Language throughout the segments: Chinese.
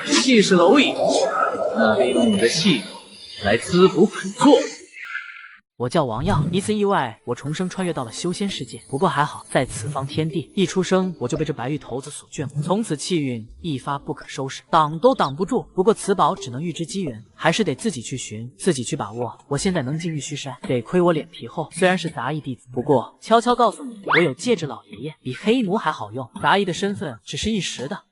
气势蝼蚁，那利用你的气来滋补本座。我叫王耀，一次意外，我重生穿越到了修仙世界。不过还好，在此方天地，一出生我就被这白玉头子所眷顾，从此气运一发不可收拾，挡都挡不住。不过此宝只能预知机缘，还是得自己去寻，自己去把握。我现在能进玉虚山，得亏我脸皮厚，虽然是杂役弟子，不过悄悄告诉你，我有戒指老爷爷，比黑奴还好用。杂役的身份只是一时的。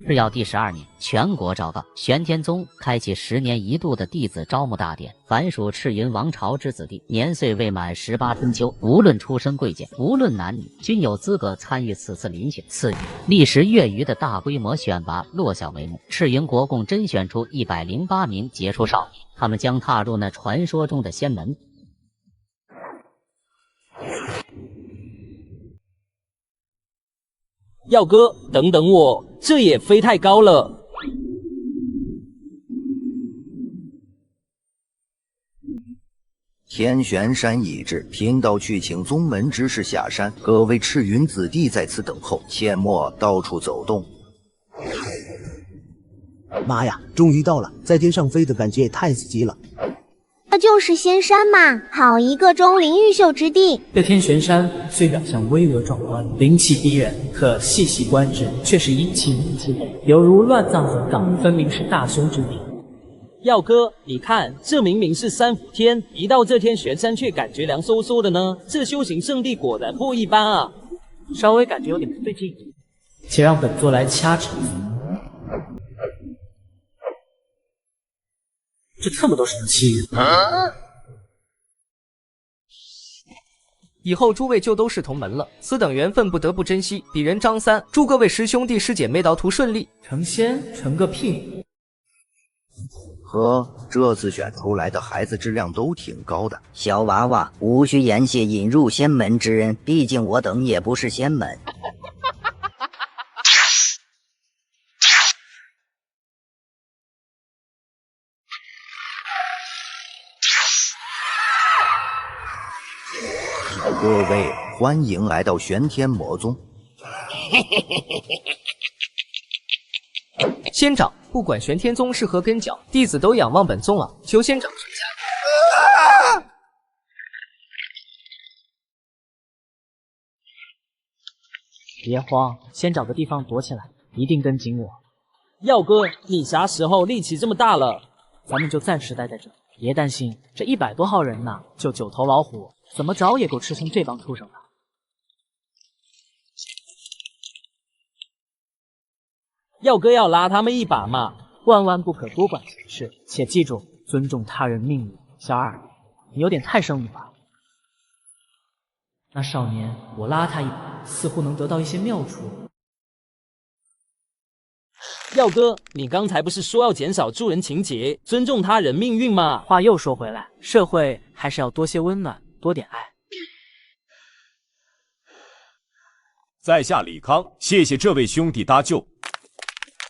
日耀第12年，全国昭告，玄天宗开启10年一度的弟子招募大典。凡属赤云王朝之子弟，年岁未满18春秋，无论出身贵贱，无论男女，均有资格参与此次遴选。次日，历时月余的大规模选拔落下帷幕。赤云国共甄选出108名杰出少年，他们将踏入那传说中的仙门。耀哥，等等我，这也飞太高了。天玄山已至，贫道去请宗门之士下山，各位赤云子弟在此等候，切莫到处走动。妈呀，终于到了，在天上飞的感觉也太刺激了。这就是仙山嘛，好一个钟灵毓秀之地。这天玄山虽表象巍峨壮观，灵气逼人，可细细观之，却是阴气凝结，犹如乱葬横岗，分明是大凶之地。耀哥，你看，这明明是三伏天，一到这天玄山却感觉凉飕飕的呢。这修行圣地果然不一般啊！稍微感觉有点不对劲，且让本座来掐指。这特么都是什么气运？以后诸位就都是同门了，此等缘分不得不珍惜。鄙人张三，祝各位师兄弟师姐妹道途顺利。成仙成个屁！呵，这次选出来的孩子质量都挺高的。小娃娃，无需言谢引入仙门之恩，毕竟我等也不是仙门。各位，欢迎来到玄天魔宗。仙长，不管玄天宗是何根脚，弟子都仰望本宗啊！求仙长垂下。别慌，先找个地方躲起来，一定跟紧我。耀哥，你啥时候力气这么大了？咱们就暂时待在这，别担心，这100多号人呢，就9头老虎，怎么找也够吃成这帮畜生的。耀哥要拉他们一把嘛，万万不可多管闲事，且记住尊重他人命运。小二，你有点太生物化。那少年，我拉他一把，似乎能得到一些妙处。耀哥，你刚才不是说要减少助人情节，尊重他人命运吗？话又说回来，社会还是要多些温暖，多点爱。在下李康，谢谢这位兄弟搭救。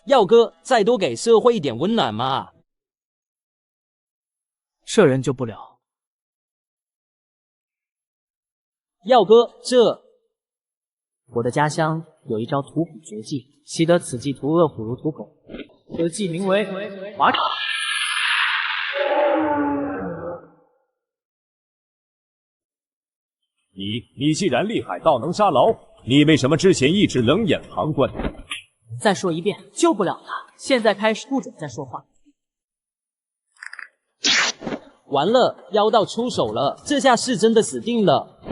耀哥，再多给社会一点温暖嘛。这人救不了。耀哥，这我的家乡有一招屠捕绝技，习得此技屠恶虎如屠狗，此技名为华爪。你既然厉害到能杀老虎，你为什么之前一直冷眼旁观？再说一遍，救不了他。现在开始不准再说话。完了，妖道出手了，这下是真的死定了。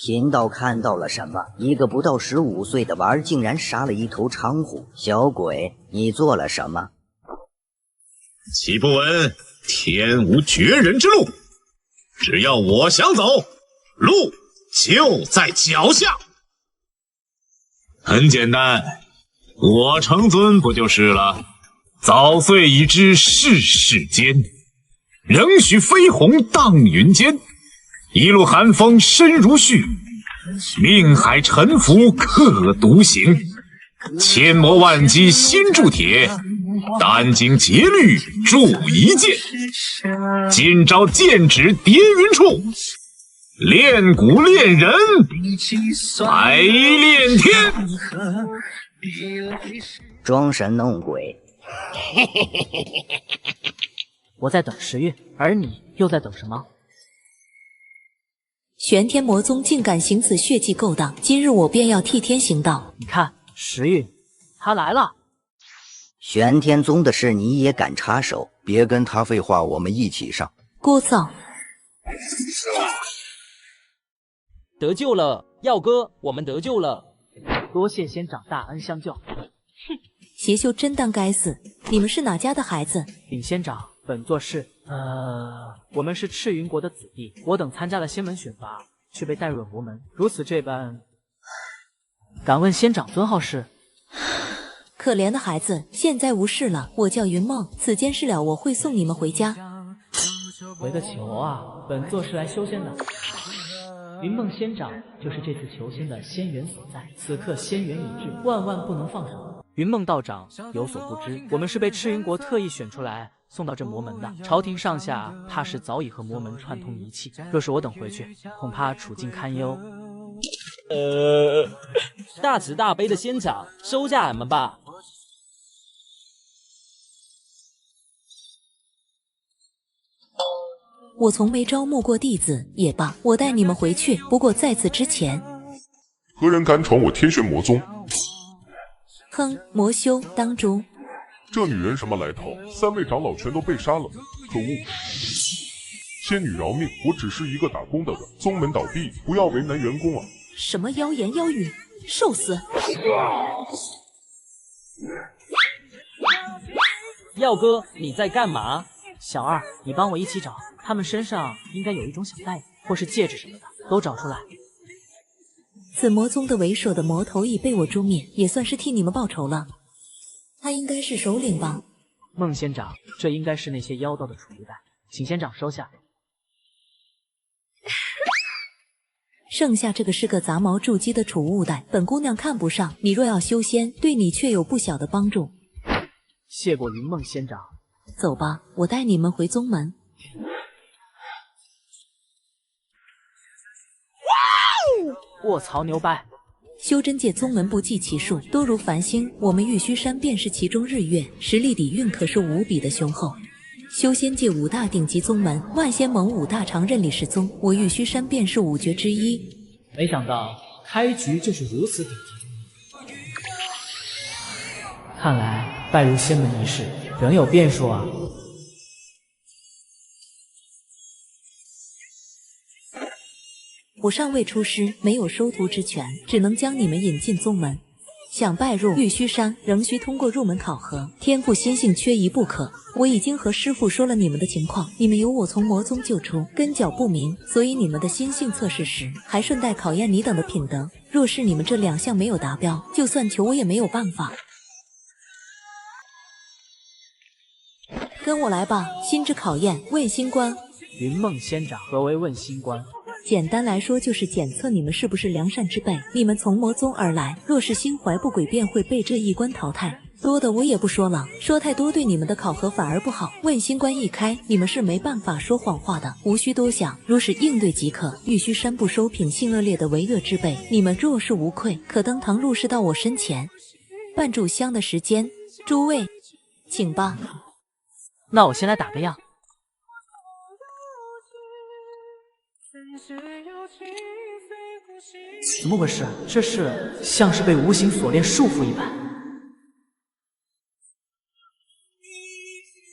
贫道看到了什么？一个不到15岁的娃儿竟然杀了一头长虎！小鬼，你做了什么？岂不闻天无绝人之路？只要我想走，路就在脚下。很简单，我成尊不就是了？早岁已知世事艰，仍许飞鸿荡云间。一路寒风深如絮，命海沉浮刻独行。千磨万击心铸铁，殚精竭虑铸一剑。今朝剑指叠云处，练骨练人，百炼天。装神弄鬼。我在等时运，而你又在等什么？玄天魔宗竟敢行此血迹勾当，今日我便要替天行道。你看，时运，他来了。玄天宗的事你也敢插手？别跟他废话，我们一起上。聒噪！得救了，耀哥，我们得救了。多谢仙长大恩相救。邪修真当该死！你们是哪家的孩子？禀仙长，本座是……我们是赤云国的子弟。我等参加了仙门选拔，却被带入了魔门，如此这般。敢问仙长尊号是？可怜的孩子，现在无事了。我叫云梦，此间事了，我会送你们回家。回个球啊！本座是来修仙的。云梦仙长就是这次求仙的仙缘所在，此刻仙缘已至，万万不能放手。云梦道长有所不知，我们是被赤云国特意选出来送到这魔门的，朝廷上下怕是早已和魔门串通一气，若是我等回去，恐怕处境堪忧。大慈大悲的仙长，收下俺们吧。我从没招募过弟子，也罢，我带你们回去。不过在此之前，何人敢闯我天玄魔宗？哼，魔修当诛！这女人什么来头？3位长老全都被杀了，可恶！仙女饶命，我只是一个打工的，宗门倒闭，不要为难员工啊！什么妖言妖语，受死！耀哥，你在干嘛？小二，你帮我一起找，他们身上应该有一种小袋子，或是戒指什么的，都找出来。此魔宗的为首的魔头已被我诛灭，也算是替你们报仇了。他应该是首领吧？孟仙长，这应该是那些妖道的储物袋，请仙长收下。剩下这个是个杂毛筑基的储物袋，本姑娘看不上，你若要修仙，对你却有不小的帮助。谢过云梦仙长。走吧，我带你们回宗门。卧槽，牛掰！修真界宗门不计其数，多如繁星，我们玉虚山便是其中日月，实力底蕴可是无比的雄厚。修仙界5大顶级宗门，万仙盟5大常任理事宗，我玉虚山便是5绝之一。没想到开局就是如此顶级，看来拜入仙门一事仍有变数啊！我尚未出师，没有收徒之权，只能将你们引进宗门。想拜入玉虚山，仍需通过入门考核，天赋心性缺一不可。我已经和师傅说了你们的情况，你们由我从魔宗救出，根脚不明，所以你们的心性测试时，还顺带考验你等的品德。若是你们这2项没有达标，就算求我也没有办法。跟我来吧，心之考验，问心关。云梦仙长，何为问心关？简单来说，就是检测你们是不是良善之辈。你们从魔宗而来，若是心怀不轨，便会被这一关淘汰。多的我也不说了，说太多对你们的考核反而不好。问心关一开，你们是没办法说谎话的，无需多想，若是应对即可。玉虚山不收品性恶劣的为恶之辈，你们若是无愧，可登堂入室到我身前。半炷香的时间，诸位，请吧。那我先来打个样。怎么回事？这是像是被无形锁链束缚一般。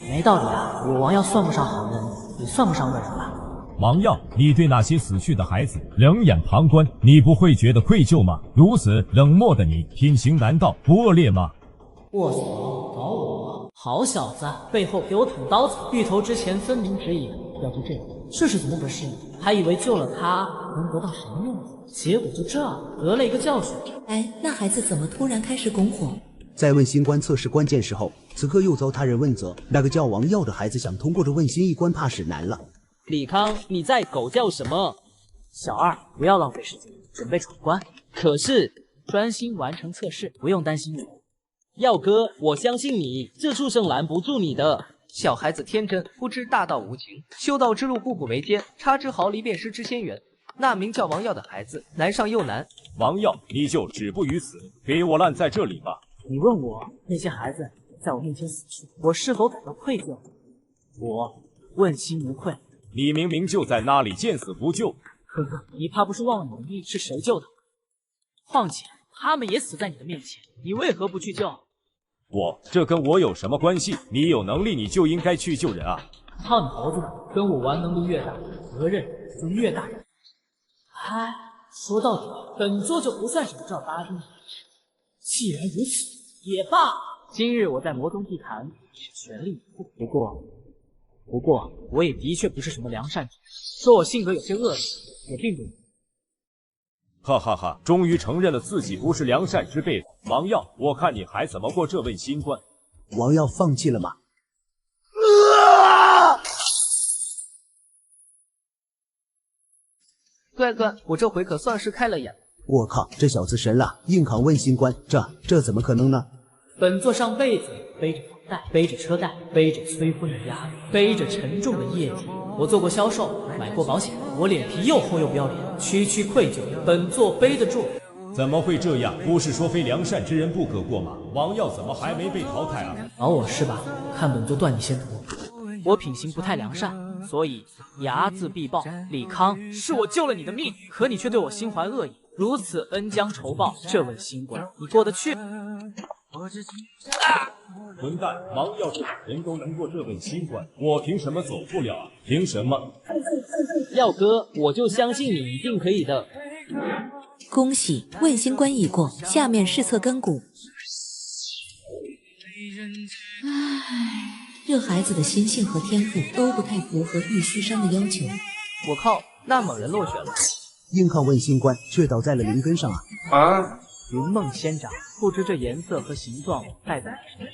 没道理啊！我王耀算不上好人，也算不上恶人吧？王耀，你对那些死去的孩子冷眼旁观，你不会觉得愧疚吗？如此冷漠的你，品行难道不恶劣吗？卧索，找我！好小子，背后给我捅刀子！芋头之前分明指引要救这个，这是怎么回事？还以为救了他能得到什么用，结果就这得了一个教训。哎，那孩子怎么突然开始拱火？在问心关测试关键时候，此刻又遭他人问责。那个叫王耀的孩子想通过这问心一关，怕是难了。李康，你在狗叫什么？小二，不要浪费时间，准备闯关。可是专心完成测试，不用担心我。耀哥，我相信你，这畜生拦不住你的。小孩子天真，不知大道无情，修道之路步步维艰，差之毫厘便失之仙缘。那名叫王耀的孩子难上又难。王耀，你就止步于此，给我烂在这里吧！你问我那些孩子在我面前死去，我是否感到愧疚？我问心无愧。你明明就在那里见死不救。呵呵，你怕不是忘了你的命是谁救的？况且他们也死在你的面前，你为何不去救？这跟我有什么关系？你有能力你就应该去救人啊！操你猴子的，跟我玩能力越大，责任就越大。唉，说到底，本座就不算什么正儿八经的。既然如此，也罢。今日我在魔宗地坛是全力以赴，不过我也的确不是什么良善之人，说我性格有些恶劣，也并不。哈哈哈！终于承认了自己不是良善之辈了。王耀，我看你还怎么过这问心关？王耀放弃了吗？乖乖，我这回可算是开了眼了。我靠，这小子神了，硬扛问心关，这怎么可能呢？本座上辈子背着房贷，背着车贷，背着催婚的压力，背着沉重的业绩。我做过销售，买过保险，我脸皮又厚又不要脸，区区愧疚，本座背得住。怎么会这样？不是说非良善之人不可过吗？王耀怎么还没被淘汰啊？找我是吧？看本座断你先途。我品行不太良善，所以睚眦必报。李康，是我救了你的命，可你却对我心怀恶意，如此恩将仇报，这问心关，你过得去？混蛋！王耀这种人都能过这问心关，我凭什么走不了啊？凭什么？耀哥，我就相信你一定可以的。恭喜，问心关已过，下面试测根骨。唉，这孩子的心性和天赋都不太符合玉虚山的要求。我靠，那猛人落选了。硬抗问心关，却倒在了灵根上啊！云梦仙掌，不知这颜色和形状代表什么？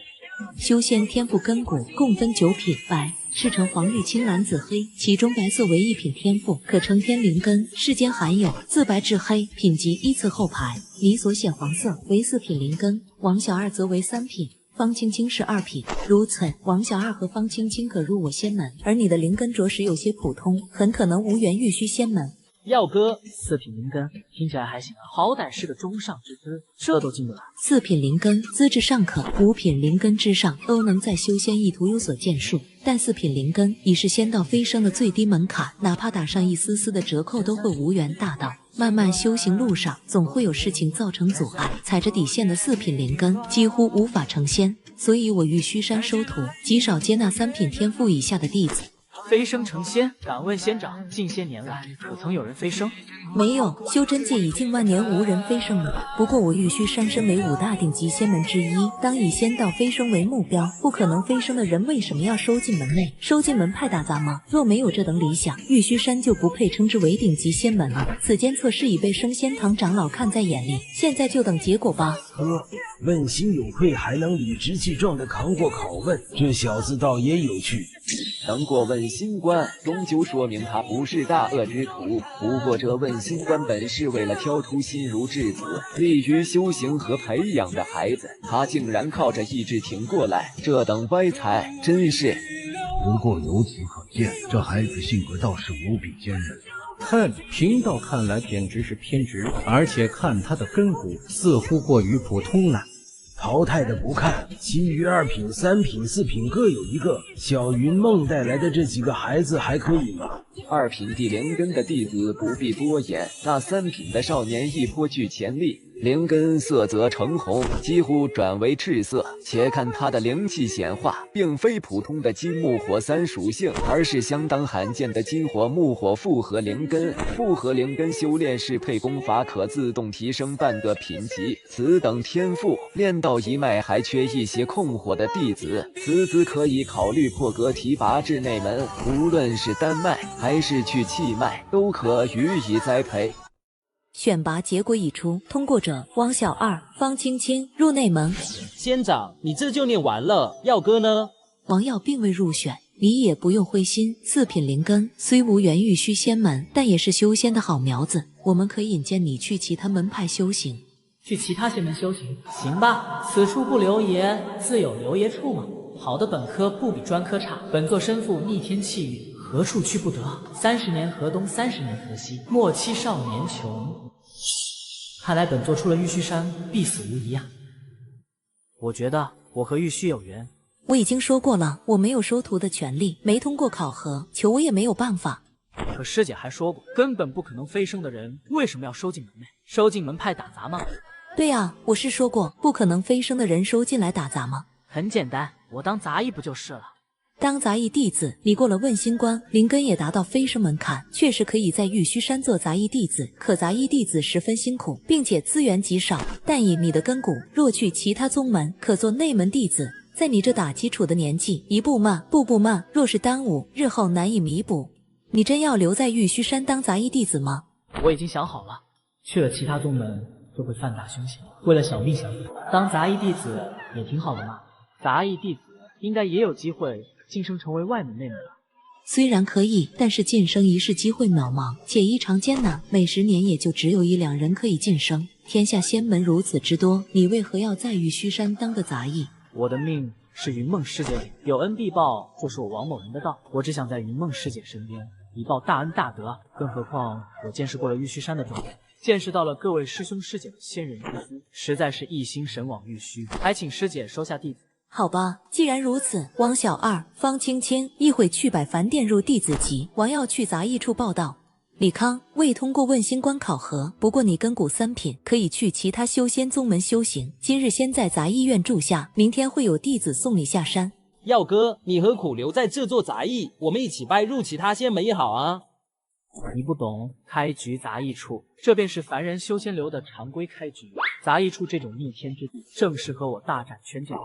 修仙天赋根骨共分9品，白、赤橙黄绿青蓝紫黑，其中白色为1品天赋，可成天灵根，世间罕有，自白至黑，品级依次后排。你所显黄色为4品灵根，王小二则为3品。方青青是2品，如此，王小二和方青青可入我仙门，而你的灵根着实有些普通，很可能无缘玉虚仙门。耀哥，4品灵根听起来还行啊，好歹是个中上之资，这都进不来。4品灵根资质尚可，5品灵根之上都能在修仙意图有所建树，但4品灵根已是仙道飞升的最低门槛，哪怕打上一丝丝的折扣，都会无缘大道。漫漫修行路上，总会有事情造成阻碍，踩着底线的4品灵根几乎无法成仙，所以我玉虚山收徒，极少接纳3品天赋以下的弟子。飞升成仙，敢问仙长，近些年来可曾有人飞升？没有，修真界已近万年无人飞升了。不过我玉虚山身为5大顶级仙门之一，当以仙道飞升为目标，不可能飞升的人为什么要收进门内？收进门派打杂吗？若没有这等理想，玉虚山就不配称之为顶级仙门了。此间测试已被升仙堂长老看在眼里，现在就等结果吧。问心有愧，还能理直气壮地扛过拷问，这小子倒也有趣。能过问心关，终究说明他不是大恶之徒。不过这问心关本是为了挑出心如稚子、利于修行和培养的孩子，他竟然靠着意志挺过来，这等歪才真是。不过由此可见，这孩子性格倒是无比坚韧。贫道看来简直是偏执，而且看他的根骨似乎过于普通了。淘汰的不看，其余2品、3品、4品各有一个。小云梦带来的这几个孩子还可以吗？2品地灵根的弟子不必多言，那3品的少年亦颇具潜力。灵根色泽橙红，几乎转为赤色，且看他的灵气显化，并非普通的金木火3属性，而是相当罕见的金火木火复合灵根。复合灵根修炼适配功法可自动提升半个品级，此等天赋炼道一脉还缺一些控火的弟子，此子可以考虑破格提拔至内门，无论是丹脉还是去气脉，都可予以栽培。选拔结果已出，通过者汪小二、方青青入内门。仙长，你这就念完了，耀哥呢？王耀并未入选，你也不用灰心。4品灵根虽无缘玉虚仙门，但也是修仙的好苗子，我们可以引荐你去其他门派修行。去其他仙门修行，行吧？此处不留爷，自有留爷处嘛。好的本科不比专科差，本座身负逆天气运，何处去不得？30年河东，30年河西，莫欺少年穷。看来本座出了玉虚山，必死无疑啊！我觉得我和玉虚有缘。我已经说过了，我没有收徒的权利，没通过考核，求我也没有办法。可师姐还说过，根本不可能飞升的人，为什么要收进门内？收进门派打杂吗？对啊，我是说过，不可能飞升的人收进来打杂吗？很简单，我当杂役不就是了？当杂役弟子，你过了问心关，灵根也达到飞升门槛，确实可以在玉虚山做杂役弟子。可杂役弟子十分辛苦，并且资源极少。但以你的根骨，若去其他宗门，可做内门弟子。在你这打基础的年纪，一步慢，步步慢，若是耽误，日后难以弥补。你真要留在玉虚山当杂役弟子吗？我已经想好了，去了其他宗门就会犯大凶险。为了小命相依，当杂役弟子也挺好的嘛。杂役弟子应该也有机会晋升成为外门内门了。虽然可以，但是晋升一世机会渺茫，且异常艰难，每10年也就只有1、2人可以晋升。天下仙门如此之多，你为何要在玉虚山当个杂役？我的命是云梦师姐里，有恩必报，就是我王某人的道。我只想在云梦师姐身边，以报大恩大德。更何况我见识过了玉虚山的种类，见识到了各位师兄师姐的仙人之姿，实在是一心神往玉虚，还请师姐收下弟子。好吧，既然如此，王小二、方青青一会去百凡殿入弟子籍，王耀去杂役处报道。李康未通过问心关考核，不过你根骨3品，可以去其他修仙宗门修行。今日先在杂役院住下，明天会有弟子送你下山。耀哥，你何苦留在这座杂役？我们一起拜入其他仙门也好啊。你不懂，开局杂役处，这便是凡人修仙流的常规开局。杂役处这种逆天之地，正适合我大展拳脚。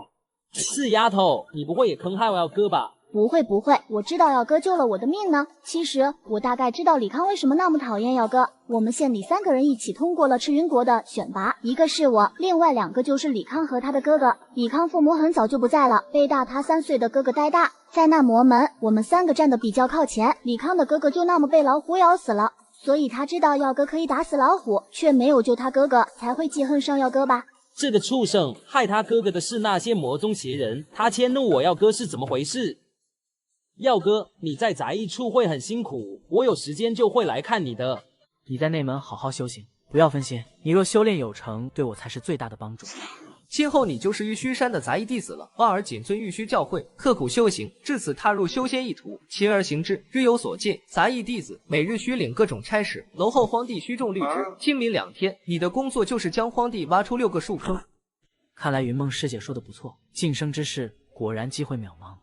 是丫头，你不会也坑害我耀哥吧？不会，我知道耀哥救了我的命呢。其实我大概知道李康为什么那么讨厌耀哥。我们县里3个人一起通过了赤云国的选拔，一个是我，另外2个就是李康和他的哥哥。李康父母很早就不在了，被大他3岁的哥哥带大。在那魔门，我们3个站得比较靠前，李康的哥哥就那么被老虎咬死了，所以他知道耀哥可以打死老虎，却没有救他哥哥，才会记恨上耀哥吧。这个畜生害他哥哥的是那些魔宗邪人，他迁怒我耀哥是怎么回事？耀哥，你在杂役处会很辛苦，我有时间就会来看你的。你在内门好好修行，不要分心。你若修炼有成，对我才是最大的帮助。今后你就是玉虚山的杂役弟子了。望儿谨遵玉虚教诲，刻苦修行，至此踏入修仙一途，勤而行之，日有所见。杂役弟子每日需领各种差事，楼后荒地需种绿植。清明2天，你的工作就是将荒地挖出6个树坑。看来云梦师姐说的不错，晋升之事果然机会渺茫。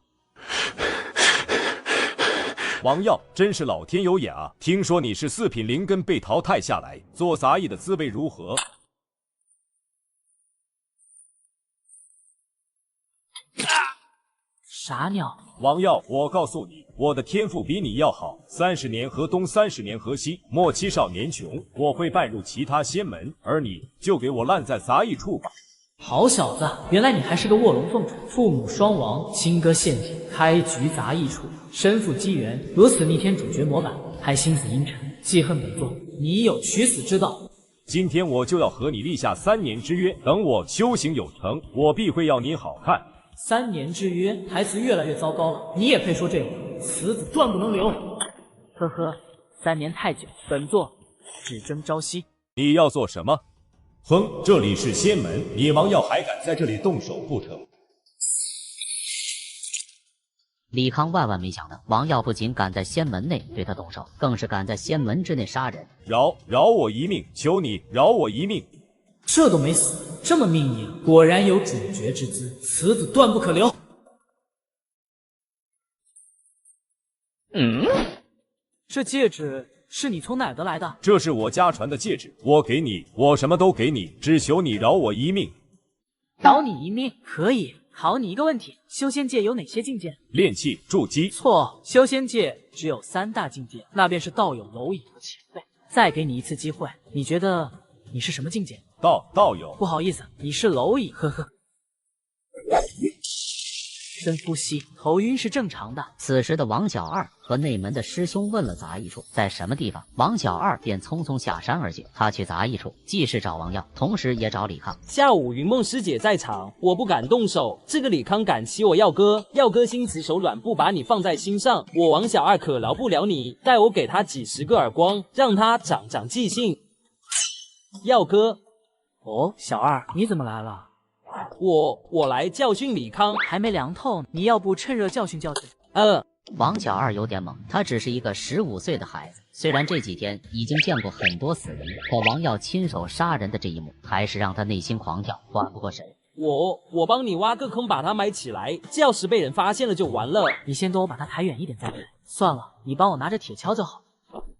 王耀真是老天有眼啊！听说你是4品灵根被淘汰下来，做杂役的滋味如何？傻鸟！王耀，我告诉你，我的天赋比你要好。30年河东，30年河西，莫欺少年穷。我会拜入其他仙门，而你就给我烂在杂役处吧。好小子，原来你还是个卧龙凤雏，父母双亡，亲哥陷阱，开局杂役处，身负机缘，如此逆天主角模板，还心思阴沉，记恨本座，你有取死之道。今天我就要和你立下3年之约，等我修行有成，我必会要你好看。3年之约，台词越来越糟糕了，你也配说这话？此子断不能留。呵呵，3年太久，本座只争朝夕。你要做什么？哼，这里是仙门，你王耀还敢在这里动手不成？李康万万没想到，王耀不仅敢在仙门内对他动手，更是敢在仙门之内杀人。饶我一命，求你饶我一命！这都没死，这么命硬，果然有主角之姿，此子断不可留。这戒指是你从哪儿得来的？这是我家传的戒指，我给你，我什么都给你，只求你饶我一命。饶你一命可以。考你一个问题，修仙界有哪些境界？炼气、筑基。错，修仙界只有3大境界，那便是道友、蝼蚁和前辈。再给你一次机会，你觉得你是什么境界？道友。不好意思，你是蝼蚁，呵呵。深呼吸，头晕是正常的。此时的王小二和内门的师兄问了杂役处在什么地方，王小二便匆匆下山而去。他去杂役处，既是找王耀，同时也找李康。下午云梦师姐在场，我不敢动手，这个李康敢欺我耀哥，耀哥心慈手软，不把你放在心上，我王小二可饶不了你，待我给他几10个耳光，让他长长记性。耀哥，哦，小二，你怎么来了？我来教训李康，还没凉透，你要不趁热教训教训？王小二有点懵，他只是一个15岁的孩子，虽然这几天已经见过很多死人，可王耀亲手杀人的这一幕，还是让他内心狂跳，缓不过神。我帮你挖个坑，把他埋起来，这要是被人发现了就完了。你先等我把他抬远一点再来。算了，你帮我拿着铁锹就好。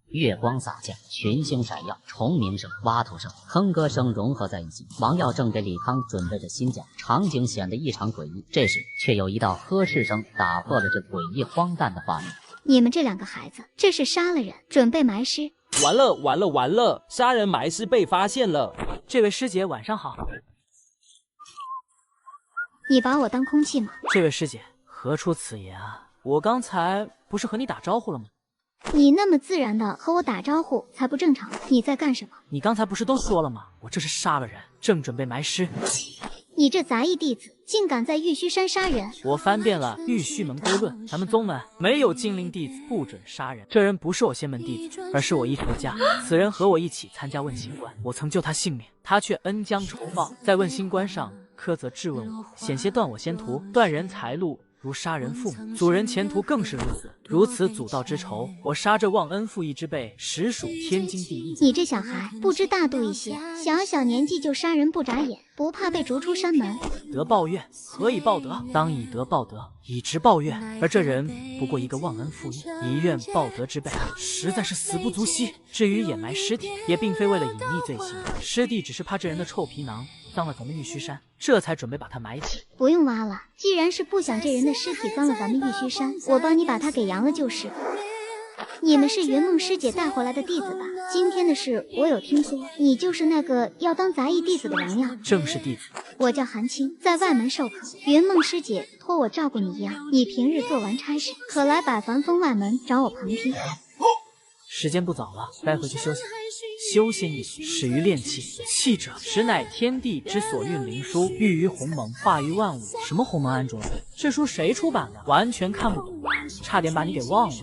月光洒下，群星闪耀，虫鸣声、挖土声、哼歌声融合在一起。王耀正给李康准备着新家，场景显得异常诡异。这时，却有一道呵斥声打破了这诡异荒诞的画面。你们这2个孩子，这是杀了人，准备埋尸。完了！杀人埋尸被发现了。这位师姐晚上好。你把我当空气吗？这位师姐，何出此言啊？我刚才不是和你打招呼了吗？你那么自然的和我打招呼才不正常。你在干什么？你刚才不是都说了吗？我这是杀了人，正准备埋尸。你这杂役弟子竟敢在玉虚山杀人！我翻遍了玉虚门规论，咱们宗门没有禁令弟子不准杀人。这人不是我仙门弟子，而是我一仇家。此人和我一起参加问心关，我曾救他性命，他却恩将仇报，在问心关上苛责质问我，险些断我仙途，断人财路，如杀人父母，阻人前途更是如此。如此祖道之仇，我杀这忘恩负义之辈，实属天经地义。你这小孩不知大度一些，小年纪就杀人不眨眼，不怕被逐出山门？德报怨，何以报德？当以德报德，以直报怨。而这人不过一个忘恩负义、以怨报德之辈，实在是死不足惜。至于掩埋尸体，也并非为了隐匿罪行，师弟只是怕这人的臭皮囊脏了咱们玉虚山，这才准备把他埋起。不用挖了，既然是不想这人的尸体脏了咱们玉虚山，我帮你把他给扬了就是。你们是云梦师姐带回来的弟子吧？今天的事我有听说，你就是那个要当杂役弟子的王耀。正是弟子。我叫韩青，在外门授课，云梦师姐托我照顾你一样。你平日做完差事，可来百凡峰外门找我旁听。时间不早了，该回去休息。修仙一始于炼气，气者实乃天地之所运灵书，寓于鸿蒙，化于万物。什么鸿蒙安卓？这书谁出版的？完全看不懂，差点把你给忘了。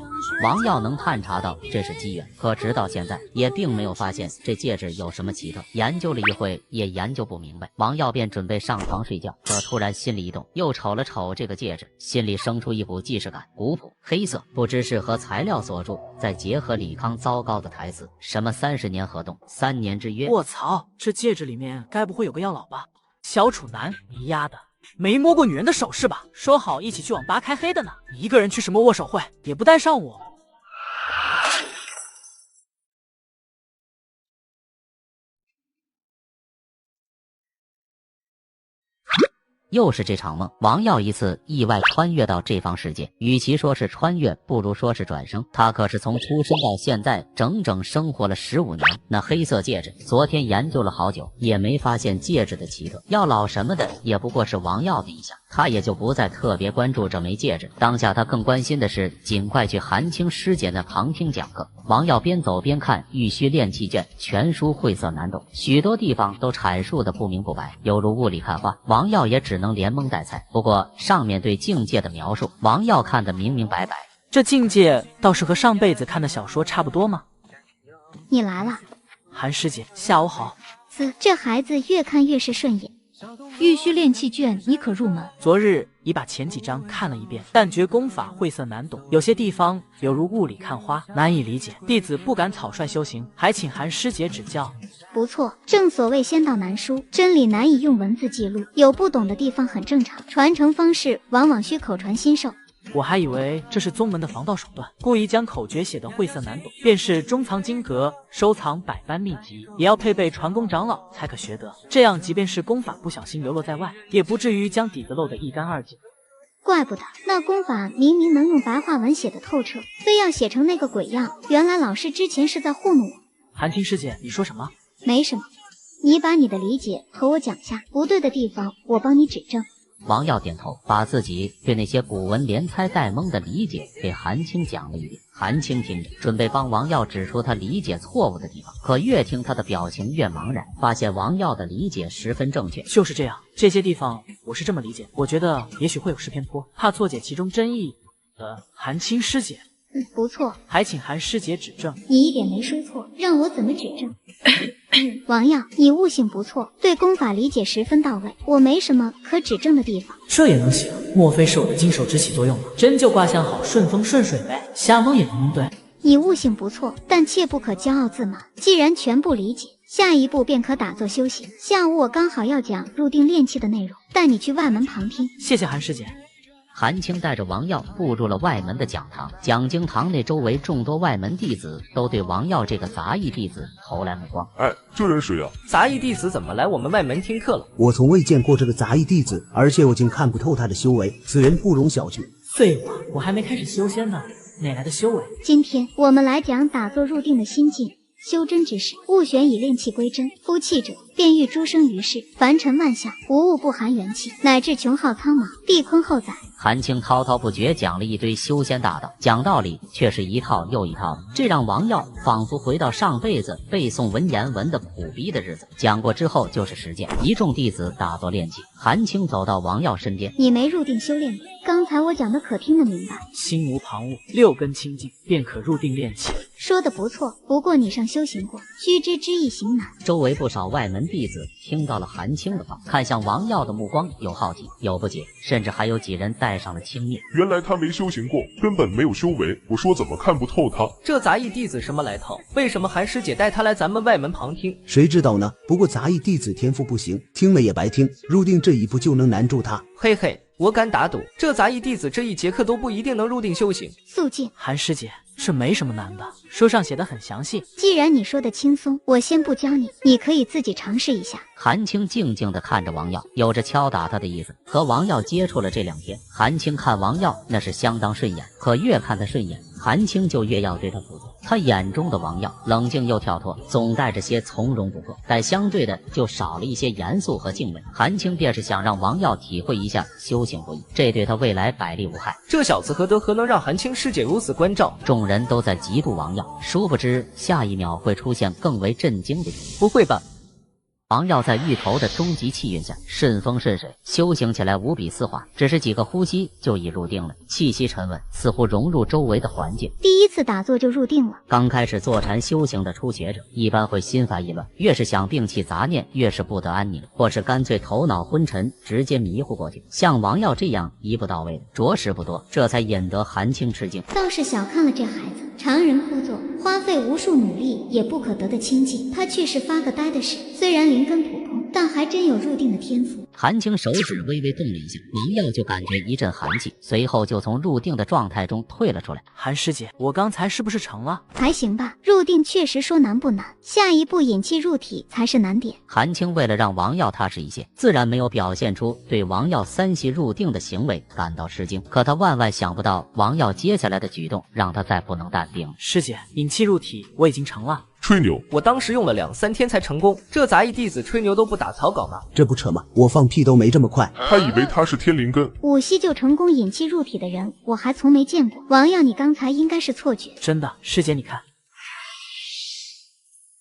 王耀能探查到这是机缘，可直到现在也并没有发现这戒指有什么奇特。研究了一会，也研究不明白。王耀便准备上床睡觉，可突然心里一动，又瞅了瞅这个戒指，心里生出一股既视感。古朴黑色，不知是何材料所铸，再结合李康糟糕的台词，什么30年河东，3年之约。卧槽，这戒指里面该不会有个药老吧？小楚南，你丫的没摸过女人的手是吧？说好一起去网吧开黑的呢，你一个人去什么握手会，也不带上我。又是这场梦，王耀一次意外穿越到这方世界，与其说是穿越，不如说是转生。他可是从出生到现在整整生活了15年。那黑色戒指，昨天研究了好久，也没发现戒指的奇特。药老什么的，也不过是王耀的一项，他也就不再特别关注这枚戒指。当下他更关心的是尽快去韩青师姐那旁听讲课。王耀边走边看《玉虚炼气卷》，全书晦涩难懂，许多地方都阐述的不明不白，犹如雾里看花。王耀也只能连蒙带猜。不过上面对境界的描述，王耀看得明明白白。这境界倒是和上辈子看的小说差不多吗？你来了，韩师姐，下午好。这孩子越看越是顺眼。玉虚炼气卷，你可入门？昨日已把前几章看了一遍，但觉功法晦涩难懂，有些地方犹如雾里看花，难以理解。弟子不敢草率修行，还请韩师姐指教。不错，正所谓仙道难书，真理难以用文字记录，有不懂的地方很正常。传承方式往往需口传心授。我还以为这是宗门的防盗手段，故意将口诀写得晦涩难懂。便是中藏经阁，收藏百般秘籍，也要配备传功长老才可学得。这样，即便是功法不小心流落在外，也不至于将底子漏得一干二净。怪不得那功法明明能用白话文写得透彻，非要写成那个鬼样。原来老师之前是在糊弄我。韩青师姐，你说什么？没什么，你把你的理解和我讲下，不对的地方我帮你指正。王耀点头，把自己对那些古文连猜带蒙的理解给韩青讲了一遍。韩青听着，准备帮王耀指出他理解错误的地方，可越听他的表情越茫然，发现王耀的理解十分正确。就是这样，这些地方我是这么理解，我觉得也许会有失偏颇，怕错解其中真意。韩青师姐，不错，还请韩师姐指正。你一点没说错，让我怎么指正？王耀，你悟性不错，对功法理解十分到位，我没什么可指正的地方。这也能行？莫非是我的金手指起作用了？真就卦象好，顺风顺水呗，瞎蒙也能蒙对。你悟性不错，但切不可骄傲自满。既然全部理解，下一步便可打坐修行。下午我刚好要讲入定炼气的内容，带你去外门旁听。谢谢韩师姐。韩青带着王耀步入了外门的讲堂，讲经堂内周围众多外门弟子都对王耀这个杂役弟子投来目光。哎，这人谁啊？杂役弟子怎么来我们外门听课了？我从未见过这个杂役弟子，而且我竟看不透他的修为，此人不容小觑。废话，我还没开始修仙呢，哪来的修为？今天我们来讲打坐入定的心境。修真之事，勿选以炼气归真，夫气者便欲诸生于世，凡尘万象，无物不含元气，乃至穷浩苍茫，地坤后载。韩青滔滔不绝讲了一堆修仙大道，讲道理却是一套又一套的，这让王耀仿佛回到上辈子背诵文言文的苦逼的日子。讲过之后就是实践，一众弟子打坐练气。韩青走到王耀身边，你没入定修炼，刚才我讲的可听得明白？心无旁骛，六根清净，便可入定炼气。说的不错，不过你上修行过，须知之易行难。周围不少外门弟子听到了韩青的话，看向王耀的目光有好奇，有不解，甚至还有几人带上了轻蔑。原来他没修行过，根本没有修为，我说怎么看不透他？这杂役弟子什么来头？为什么韩师姐带他来咱们外门旁听？谁知道呢？不过杂役弟子天赋不行，听了也白听，入定这一步就能难住他。嘿嘿，我敢打赌，这杂役弟子这一节课都不一定能入定修行。肃静，韩师姐，这没什么难的，书上写的很详细。既然你说的轻松，我先不教你，你可以自己尝试一下。韩青静静地看着王耀，有着敲打他的意思。和王耀接触了这2天，韩青看王耀那是相当顺眼，可越看他顺眼，韩青就越要对他负责。他眼中的王耀冷静又跳脱，总带着些从容不迫，但相对的就少了一些严肃和敬畏。韩青便是想让王耀体会一下修行不易，这对他未来百利无害。这小子何德何能让韩青师姐如此关照？众人都在嫉妒王耀，殊不知下一秒会出现更为震惊的。不会吧？王耀在芋头的终极气运下顺风顺水，修行起来无比丝滑，只是几个呼吸就已入定了，气息沉稳，似乎融入周围的环境。第一次打坐就入定了。刚开始坐禅修行的初学者一般会心烦意乱，越是想摒弃杂念，越是不得安宁，或是干脆头脑昏沉，直接迷糊过去。像王耀这样一步到位的着实不多，这才引得韩青吃惊。倒是小看了这孩子，常人枯坐，花费无数努力也不可得的清净，他却是发个呆的事。虽然灵根普通，但还真有入定的天赋。韩青手指微微动了一下，王耀就感觉一阵寒气，随后就从入定的状态中退了出来。韩师姐，我刚才是不是成了？还行吧，入定确实说难不难，下一步引气入体才是难点。韩青为了让王耀踏实一些，自然没有表现出对王耀三息入定的行为感到吃惊，可他万万想不到王耀接下来的举动让他再不能淡定。师姐，引气入体我已经成了。吹牛！我当时用了2、3天才成功，这杂役弟子吹牛都不打草稿吗？这不扯吗？我放屁都没这么快。他以为他是天灵根，5息就成功引气入体的人，我还从没见过。王耀，你刚才应该是错觉。真的，师姐你看。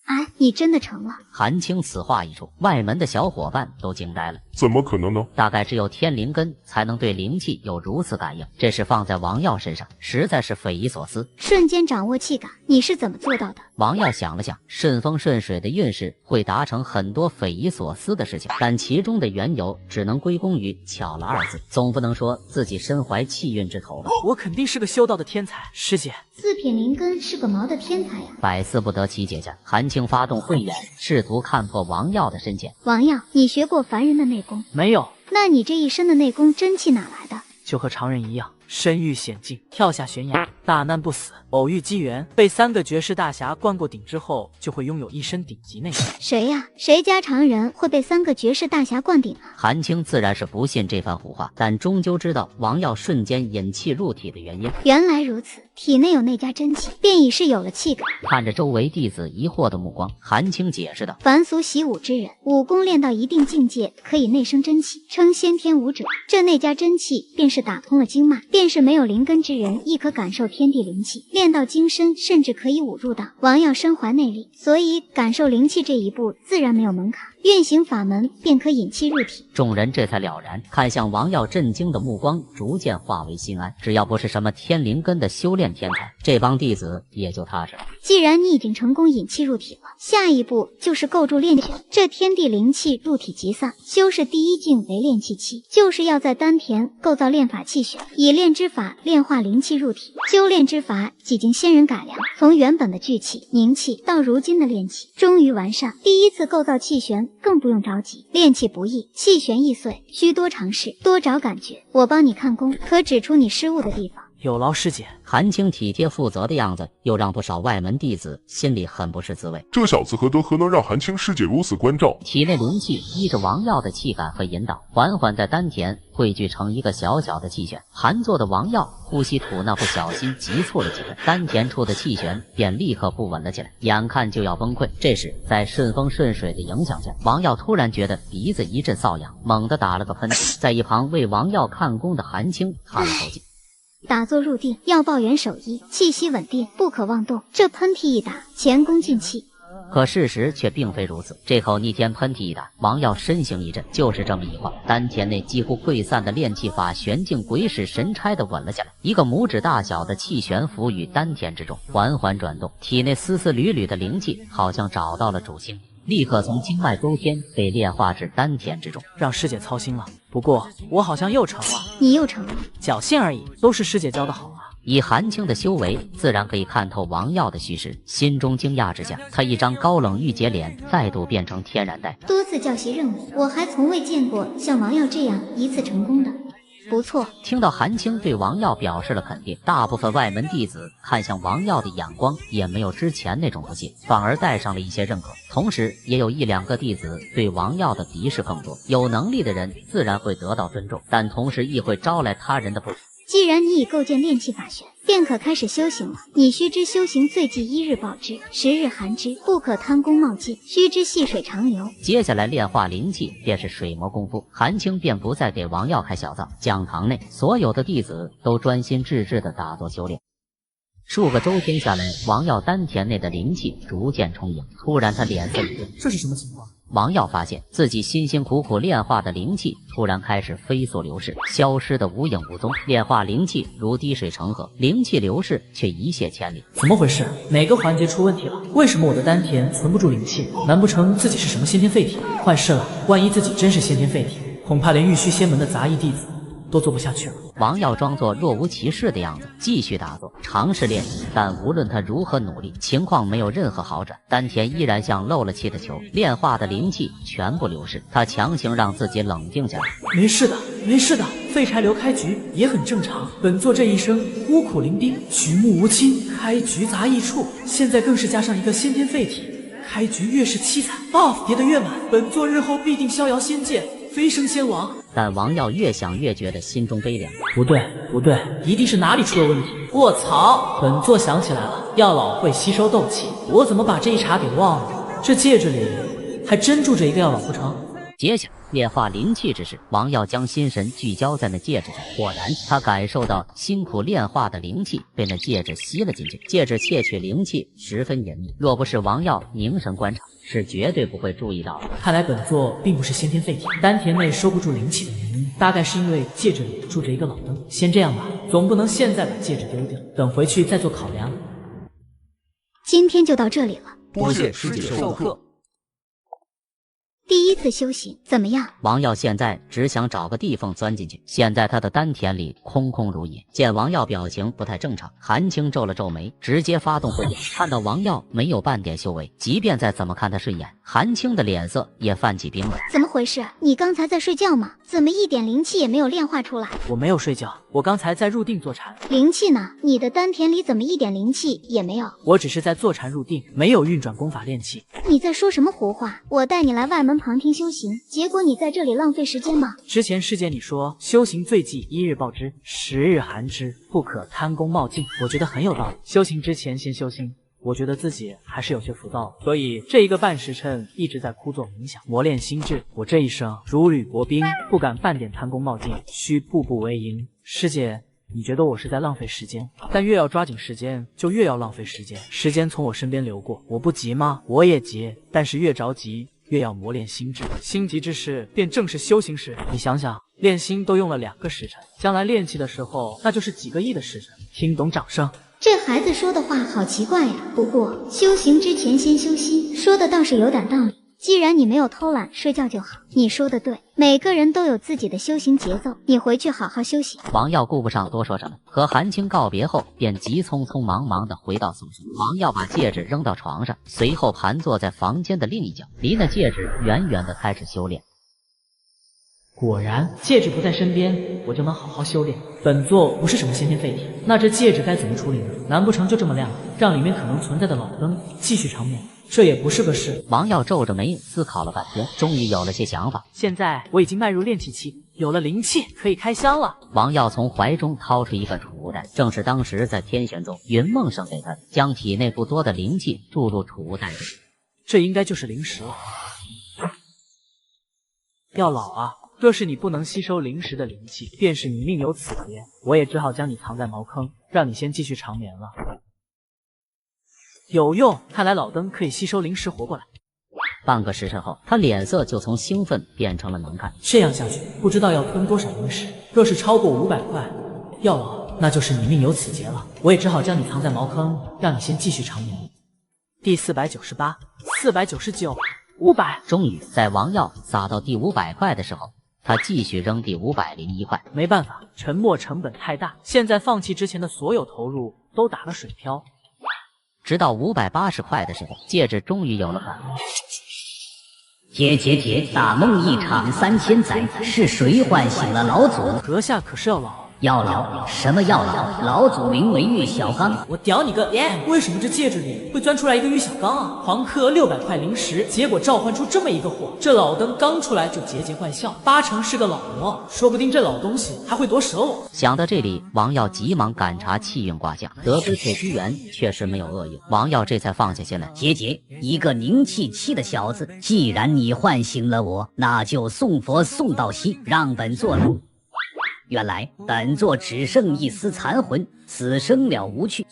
哎，你真的成了！韩青此话一出，外门的小伙伴都惊呆了。怎么可能呢？大概只有天灵根才能对灵气有如此感应，这事放在王耀身上，实在是匪夷所思。瞬间掌握气感，你是怎么做到的？王耀想了想，顺风顺水的运势会达成很多匪夷所思的事情，但其中的缘由只能归功于巧了2字，总不能说自己身怀气运之头吧。我肯定是个修道的天才，师姐。4品灵根是个毛的天才呀！百思不得其解下，韩青发动慧眼，试图看破王耀的深浅。王耀，你学过凡人的内功？没有。那你这一身的内功真气哪来的？就和常人一样，身遇险境，跳下悬崖。大难不死，偶遇机缘，被3个绝世大侠灌过顶之后，就会拥有一身顶级内力。谁呀？谁家常人会被3个绝世大侠灌顶啊？韩青自然是不信这番胡话，但终究知道王耀瞬间引气入体的原因。原来如此，体内有那家真气，便已是有了气感。看着周围弟子疑惑的目光，韩青解释道：凡俗习武之人，武功练到一定境界，可以内生真气，称先天武者。这内家真气便是打通了经脉，便是没有灵根之人亦可感受天地灵气，练到精深，甚至可以武入道。王耀身怀内力，所以感受灵气这一步自然没有门槛，运行法门便可引气入体。众人这才了然，看向王耀震惊的目光逐渐化为心安。只要不是什么天灵根的修炼天才，这帮弟子也就踏实了。既然你已经成功引气入体了，下一步就是构筑炼气。这天地灵气入体即散，修饰第一境为炼气期，就是要在丹田构造炼法气血，以炼之法炼化灵气入体。修炼之法几经仙人改良，从原本的聚气、凝气到如今的炼气，终于完善。第一次构造气旋更不用着急，炼气不易，气旋易碎，需多尝试，多找感觉。我帮你看功，可指出你失误的地方。有劳师姐。韩青体贴负责的样子，又让不少外门弟子心里很不是滋味。这小子何德何能让韩青师姐如此关照？体内灵气依着王耀的气感和引导，缓缓在丹田汇聚成一个小小的气旋。韩坐的王耀呼吸吐纳不小心急促了几分，丹田处的气旋便立刻不稳了起来，眼看就要崩溃。这时在顺风顺水的影响下，王耀突然觉得鼻子一阵瘙痒，猛地打了个喷嚏。在一旁为王耀看功的韩青叹了口气，打坐入定，要抱元守一，气息稳定，不可妄动。这喷嚏一打，前功尽弃。可事实却并非如此。这口逆天喷嚏一打，王耀身形一震，就是这么一晃，丹田内几乎溃散的炼气法旋境鬼使神差地稳了下来。一个拇指大小的气旋浮于丹田之中，缓缓转动，体内丝丝缕缕的灵气好像找到了主心，立刻从经脉周天被炼化至丹田之中。让师姐操心了，不过我好像又成了。你又成了？侥幸而已，都是师姐教的好啊。以韩青的修为，自然可以看透王耀的虚实。心中惊讶之下，他一张高冷玉洁脸再度变成天然呆。多次教习任务，我还从未见过像王耀这样一次成功的。不错。听到韩青对王耀表示了肯定，大部分外门弟子看向王耀的眼光也没有之前那种不屑，反而带上了一些认可。同时也有1-2个弟子对王耀的敌视更多。有能力的人自然会得到尊重，但同时亦会招来他人的不喜。既然你已构建炼气法旋，便可开始修行了。你须知修行最忌1日暴之，10日寒之，不可贪功冒进，须知细水长流。接下来炼化灵气便是水磨功夫，韩青便不再给王耀开小灶。讲堂内所有的弟子都专心致志地打坐修炼。数个周天下来，王耀丹田内的灵气逐渐充盈。突然他脸色一变，这是什么情况？王耀发现自己辛辛苦苦炼化的灵气突然开始飞速流逝，消失得无影无踪。炼化灵气如滴水成河，灵气流逝却一泻千里。怎么回事？哪个环节出问题了？为什么我的丹田存不住灵气？难不成自己是什么先天废体？坏事了！万一自己真是先天废体，恐怕连玉虚仙门的杂役弟子都做不下去了。王耀装作若无其事的样子，继续打坐，尝试练习。但无论他如何努力，情况没有任何好转，丹田依然像漏了气的球，炼化的灵气全部流失。他强行让自己冷静下来。没事的，没事的，废柴流开局也很正常。本座这一生孤苦伶仃，举目无亲，开局杂役处，现在更是加上一个先天废体，开局越是凄惨 ，buff 叠得越满，本座日后必定逍遥仙界，飞升仙王。但王耀越想越觉得心中悲凉。不对，不对，一定是哪里出了问题。卧槽！本座想起来了，药老会吸收斗气，我怎么把这一茬给忘了？这戒指里还真住着一个药老不成？接下炼化灵气之时，王耀将心神聚焦在那戒指上，果然他感受到辛苦炼化的灵气被那戒指吸了进去。戒指窃取灵气十分隐秘，若不是王耀凝神观察，是绝对不会注意到的。看来本座并不是先天废体，丹田内收不住灵气的原因，大概是因为戒指里住着一个老灯。先这样吧，总不能现在把戒指丢掉，等回去再做考量。今天就到这里了，多谢师姐授课。第一次修行怎么样？王耀现在只想找个地缝钻进去。现在他的丹田里空空如也。见王耀表情不太正常，韩青皱了皱眉，直接发动慧眼。看到王耀没有半点修为，即便再怎么看他顺眼，韩青的脸色也泛起冰来。怎么回事？你刚才在睡觉吗？怎么一点灵气也没有炼化出来？我没有睡觉，我刚才在入定坐禅。灵气呢？你的丹田里怎么一点灵气也没有？我只是在坐禅入定，没有运转功法炼气。你在说什么胡话？我带你来外门旁听修行，结果你在这里浪费时间吗？之前师姐你说修行最忌1日暴之，10日寒之，不可贪功冒进，我觉得很有道理。修行之前先修心。我觉得自己还是有些浮躁，所以这1个半时辰一直在枯坐冥想，磨练心智。我这一生如履薄冰，不敢半点贪功冒进，需步步为营。师姐，你觉得我是在浪费时间？但越要抓紧时间，就越要浪费时间。时间从我身边流过，我不急吗？我也急，但是越着急，越要磨练心智。心急之时，便正是修行时。你想想，练心都用了2个时辰，将来练气的时候，那就是几个亿的时辰。听懂掌声。这孩子说的话好奇怪呀，不过修行之前先修心，说的倒是有点道理。既然你没有偷懒睡觉就好，你说的对，每个人都有自己的修行节奏，你回去好好休息。王耀顾不上多说什么，和韩青告别后，便急匆匆忙忙地回到宿舍。王耀把戒指扔到床上，随后盘坐在房间的另一角，离那戒指远远地开始修炼。果然，戒指不在身边，我就能好好修炼。本座不是什么先天废体，那这戒指该怎么处理呢？难不成就这么亮，让里面可能存在的老灯继续长眠？这也不是个事。王耀皱着眉思考了半天，终于有了些想法。现在我已经迈入炼气期，有了灵气，可以开箱了。王耀从怀中掏出一个储物袋，正是当时在天玄宗云梦生给他的，将体内不多的灵气注入储物袋中。这应该就是灵石了。药老啊，若是你不能吸收灵石的灵气，便是你命由此劫。我也只好将你藏在茅坑，让你先继续长眠了。有用，看来老灯可以吸收灵石活过来。半个时辰后，他脸色就从兴奋变成了难看。这样下去，不知道要吞多少灵石。若是超过500块，药老，那就是你命由此劫了。我也只好将你藏在茅坑，让你先继续长眠。第498、499、500。终于在王耀撒到第500块的时候，他继续扔第501块。没办法，沉没成本太大，现在放弃之前的所有投入都打了水漂。直到580块的时候，戒指终于有了反应。姐，大梦一场3000载，是谁唤醒了老祖？阁下可是要老？要老？什么要老？老祖名为玉小刚。我屌你个耶！为什么这戒指里会钻出来一个玉小刚啊？狂氪600块灵石，结果召唤出这么一个货。这老灯刚出来就桀桀怪笑，8成是个老魔，说不定这老东西还会夺舍我。想到这里，王耀急忙赶查气运卦象，得知铁居元确实没有恶运，王耀这才放下心来。姐，一个灵气期的小子，既然你唤醒了我，那就送佛送到西，让本座入。原来本座只剩一丝残魂，此生了无趣。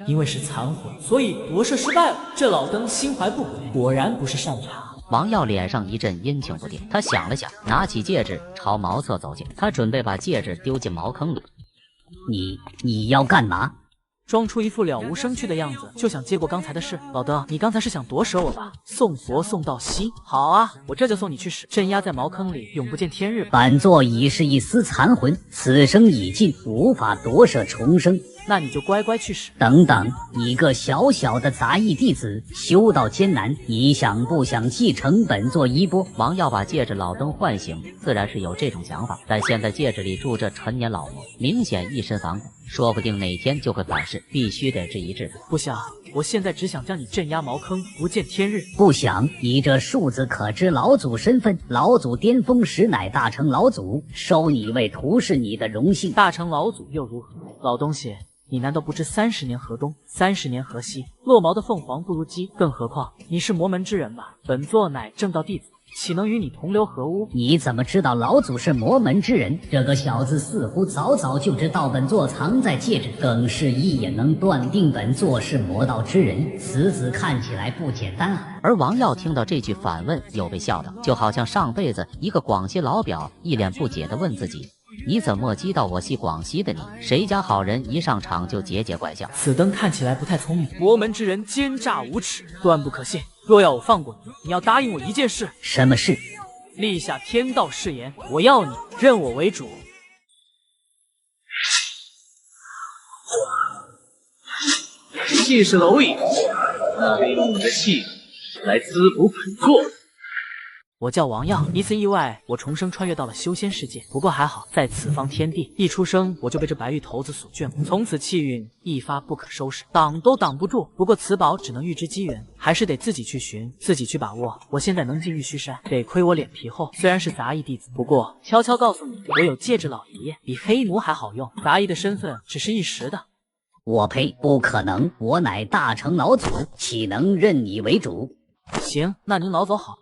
因为是残魂，所以夺舍失败了。这老灯心怀不轨，果然不是善茬。王耀脸上一阵阴晴不定，他想了想，拿起戒指朝茅厕走近，他准备把戒指丢进茅坑里。你要干嘛？装出一副了无生趣的样子，就想接过刚才的事。老邓，你刚才是想夺舍我吧？送佛送到西，好啊，我这就送你去死，镇压在茅坑里，永不见天日。本座已是一丝残魂，此生已尽，无法夺舍重生。那你就乖乖去死。等等，一个小小的杂役弟子，修道艰难，你想不想继承本座衣钵？王耀把戒指老灯唤醒，自然是有这种想法，但现在戒指里住着陈年老魔，明显一身反骨，说不定哪天就会反噬，必须得治一治。不想，我现在只想将你镇压茅坑，不见天日。不想，你这数字可知老祖身份？老祖巅峰时乃大成老祖，收你为徒是你的荣幸。大成老祖又如何？老东西，你难道不知30年河东，30年河西？落毛的凤凰不如鸡，更何况你是魔门之人吧？本座乃正道弟子，岂能与你同流合污？你怎么知道老祖是魔门之人？这个小子似乎早早就知道本座藏在戒指，更是一眼能断定本座是魔道之人。此子看起来不简单啊！而王耀听到这句反问，又被笑道，就好像上辈子一个广西老表一脸不解地问自己：你怎么知道我系广西的你？谁家好人一上场就桀桀怪笑？此灯看起来不太聪明，魔门之人奸诈无耻，断不可信。若要我放过你，你要答应我一件事。什么事？立下天道誓言，我要你认我为主。气势蝼蚁，那被你的气来滋补本座。我叫王耀，一次意外，我重生穿越到了修仙世界。不过还好，在此方天地，一出生我就被这白玉头子所眷顾，从此气运一发不可收拾，挡都挡不住。不过此宝只能预知机缘，还是得自己去寻，自己去把握。我现在能进玉虚山，得亏我脸皮厚，虽然是杂役弟子，不过悄悄告诉你，我有戒指老爷爷，比黑奴还好用。杂役的身份只是一时的。我呸！不可能，我乃大成老祖，岂能认你为主？行，那您老走好。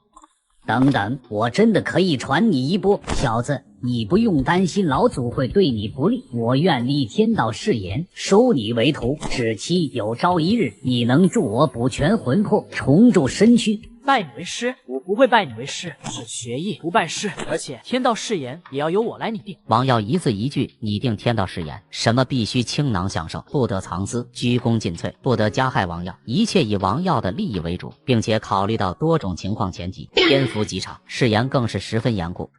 等等，我真的可以传你一波，小子，你不用担心老祖会对你不利，我愿立天道誓言，收你为徒，只期有朝一日，你能助我补全魂魄，重铸身躯。拜你为师？我不会拜你为师，只学艺不拜师，而且天道誓言也要由我来拟定。王耀一字一句拟定天道誓言，什么必须倾囊相授，不得藏私，鞠躬尽瘁，不得加害王耀，一切以王耀的利益为主，并且考虑到多种情况前提，篇幅极长，誓言更是十分严固。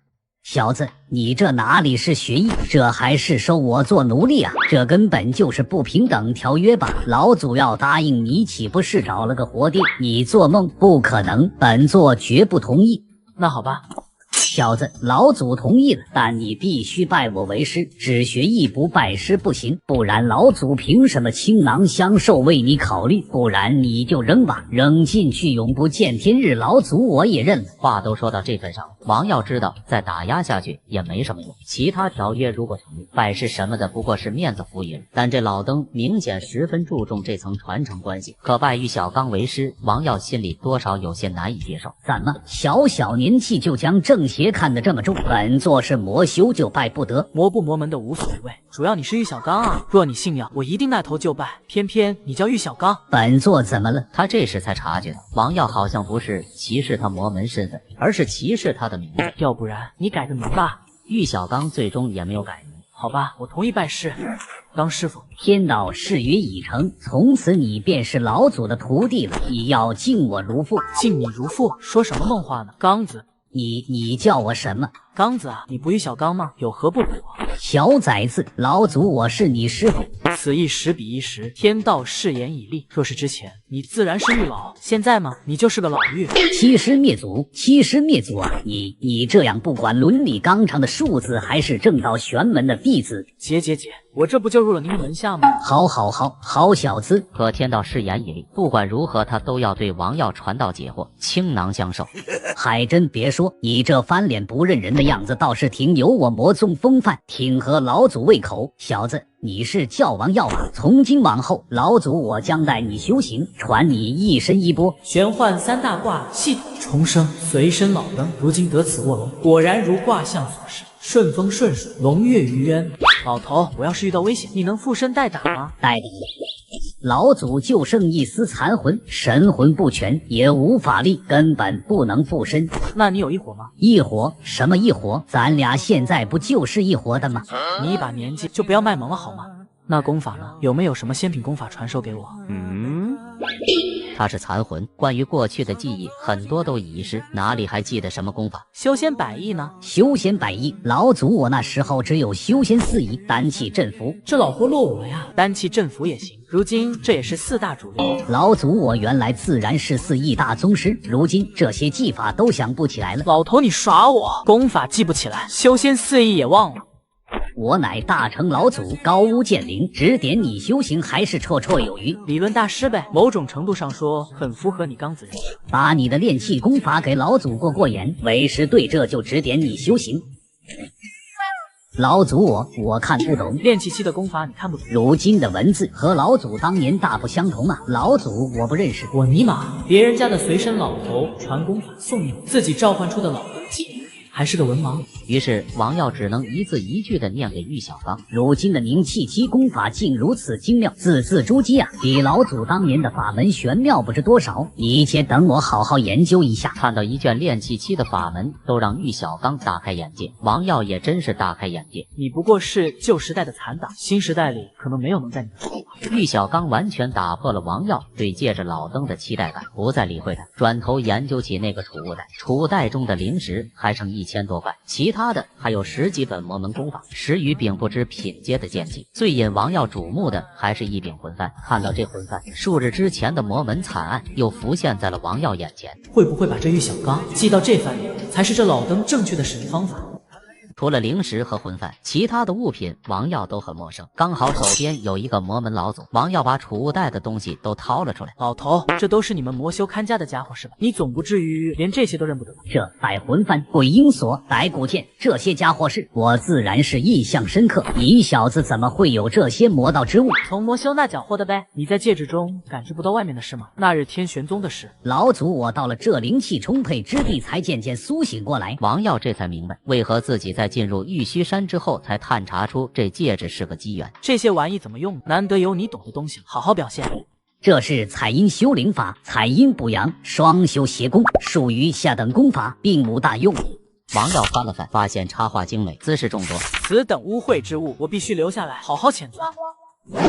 小子，你这哪里是学艺，这还是收我做奴隶啊！这根本就是不平等条约吧？老祖要答应你，岂不是找了个活爹？你做梦，不可能，本座绝不同意。那好吧。小子，老祖同意了，但你必须拜我为师，只学艺不拜师不行，不然老祖凭什么倾囊相授为你考虑？不然你就扔吧，扔进去永不见天日，老祖我也认了。话都说到这份上，王耀知道再打压下去也没什么用，其他条约如果成立，拜师什么的不过是面子浮云。但这老登明显十分注重这层传承关系，可拜玉小刚为师，王耀心里多少有些难以接受。怎么小小年纪就将正邪看得这么重？本座是魔修就拜不得，魔不魔门的无所谓，主要你是玉小刚啊！若你信仰，我一定带头就拜。偏偏你叫玉小刚，本座怎么了？他这时才察觉到，王耀好像不是歧视他魔门身份，而是歧视他的名字。要不然你改个名吧。玉小刚最终也没有改名。好吧，我同意拜师。刚师傅，天道誓约已成，从此你便是老祖的徒弟了，你要敬我如父。敬你如父？说什么梦话呢？刚子，你叫我什么？刚子啊，你不玉小刚吗？有何不妥？小崽子，老祖我是你师傅。此一时彼一时，天道誓言已立。若是之前，你自然是玉老；现在嘛，你就是个老妪。欺师灭祖，欺师灭祖啊！你这样不管伦理纲常的庶子，还是正道玄门的弟子？姐，我这不就入了您的门下吗？好小子！可天道誓言已立，不管如何，他都要对王耀传道解惑，倾囊相授。还真别说，你这翻脸不认人的样子，倒是挺有我魔宗风范，挺合老祖胃口。小子，你是教王耀吧？从今往后，老祖我将带你修行，传你一身衣钵。玄幻三大卦系统重生，随身老登，如今得此卧龙，果然如卦象所示，顺风顺水，龙跃于渊。老头，我要是遇到危险，你能附身代打吗？代打。老祖就剩一丝残魂，神魂不全，也无法力，根本不能附身。那你有一伙吗？一伙？什么一伙？咱俩现在不就是一伙的吗？你一把年纪就不要卖萌了好吗？那功法呢？有没有什么仙品功法传授给我？他是残魂，关于过去的记忆很多都已遗失，哪里还记得什么功法？修仙百艺呢？修仙百艺，老祖我那时候只有修仙四艺，丹气镇符。这老货落伍了呀！丹气镇符也行，如今这也是四大主流。老祖我原来自然是四艺大宗师，如今这些技法都想不起来了。老头，你耍我？功法记不起来，修仙四艺也忘了。我乃大成老祖，高屋建瓴，指点你修行还是绰绰有余。理论大师呗，某种程度上说，很符合你刚子人。把你的炼气功法给老祖过眼，为师对这就指点你修行。老祖我看不懂，炼气期的功法你看不懂，如今的文字和老祖当年大不相同啊！老祖我不认识。我尼玛，别人家的随身老头传功法送你，自己召唤出的老登记还是个文盲。于是王耀只能一字一句的念给玉小刚。如今的凝气期功法竟如此精妙，字字珠玑啊，比老祖当年的法门玄妙不知多少。你且等我好好研究一下。看到一卷炼气期的法门，都让玉小刚大开眼界。王耀也真是大开眼界。你不过是旧时代的残党，新时代里可能没有能在你的手法。玉小刚完全打破了王耀对借着老登的期待感，不再理会他，转头研究起那个储物袋。储物袋中的灵石还剩一1000多块，其他的还有10几本魔门功法，10余柄不知品阶的剑技。最引王耀瞩目的还是一柄魂幡。看到这魂幡，数日之前的魔门惨案又浮现在了王耀眼前。会不会把这玉小刚寄到这番里，才是这老登正确的使用方法？除了灵石和魂幡，其他的物品王耀都很陌生。刚好手边有一个魔门老祖，王耀把储物袋的东西都掏了出来。老头，这都是你们魔修看家的家伙是吧？你总不至于连这些都认不得吧？这逮魂幡、鬼鹰锁、逮古剑，这些家伙事，我自然是印象深刻。你小子怎么会有这些魔道之物？从魔修那缴获的呗。你在戒指中感知不到外面的事吗？那日天玄宗的事，老祖，我到了这灵气充沛之地，才渐渐苏醒过来。王耀这才明白，为何自己在进入玉虚山之后，才探查出这戒指是个机缘。这些玩意怎么用？难得有你懂的东西，好好表现。这是采阴修灵法，采阴补阳，双修邪功，属于下等功法，并无大用。王耀翻了翻，发现插画精美，姿势众多。此等污秽之物，我必须留下来，好好谴责。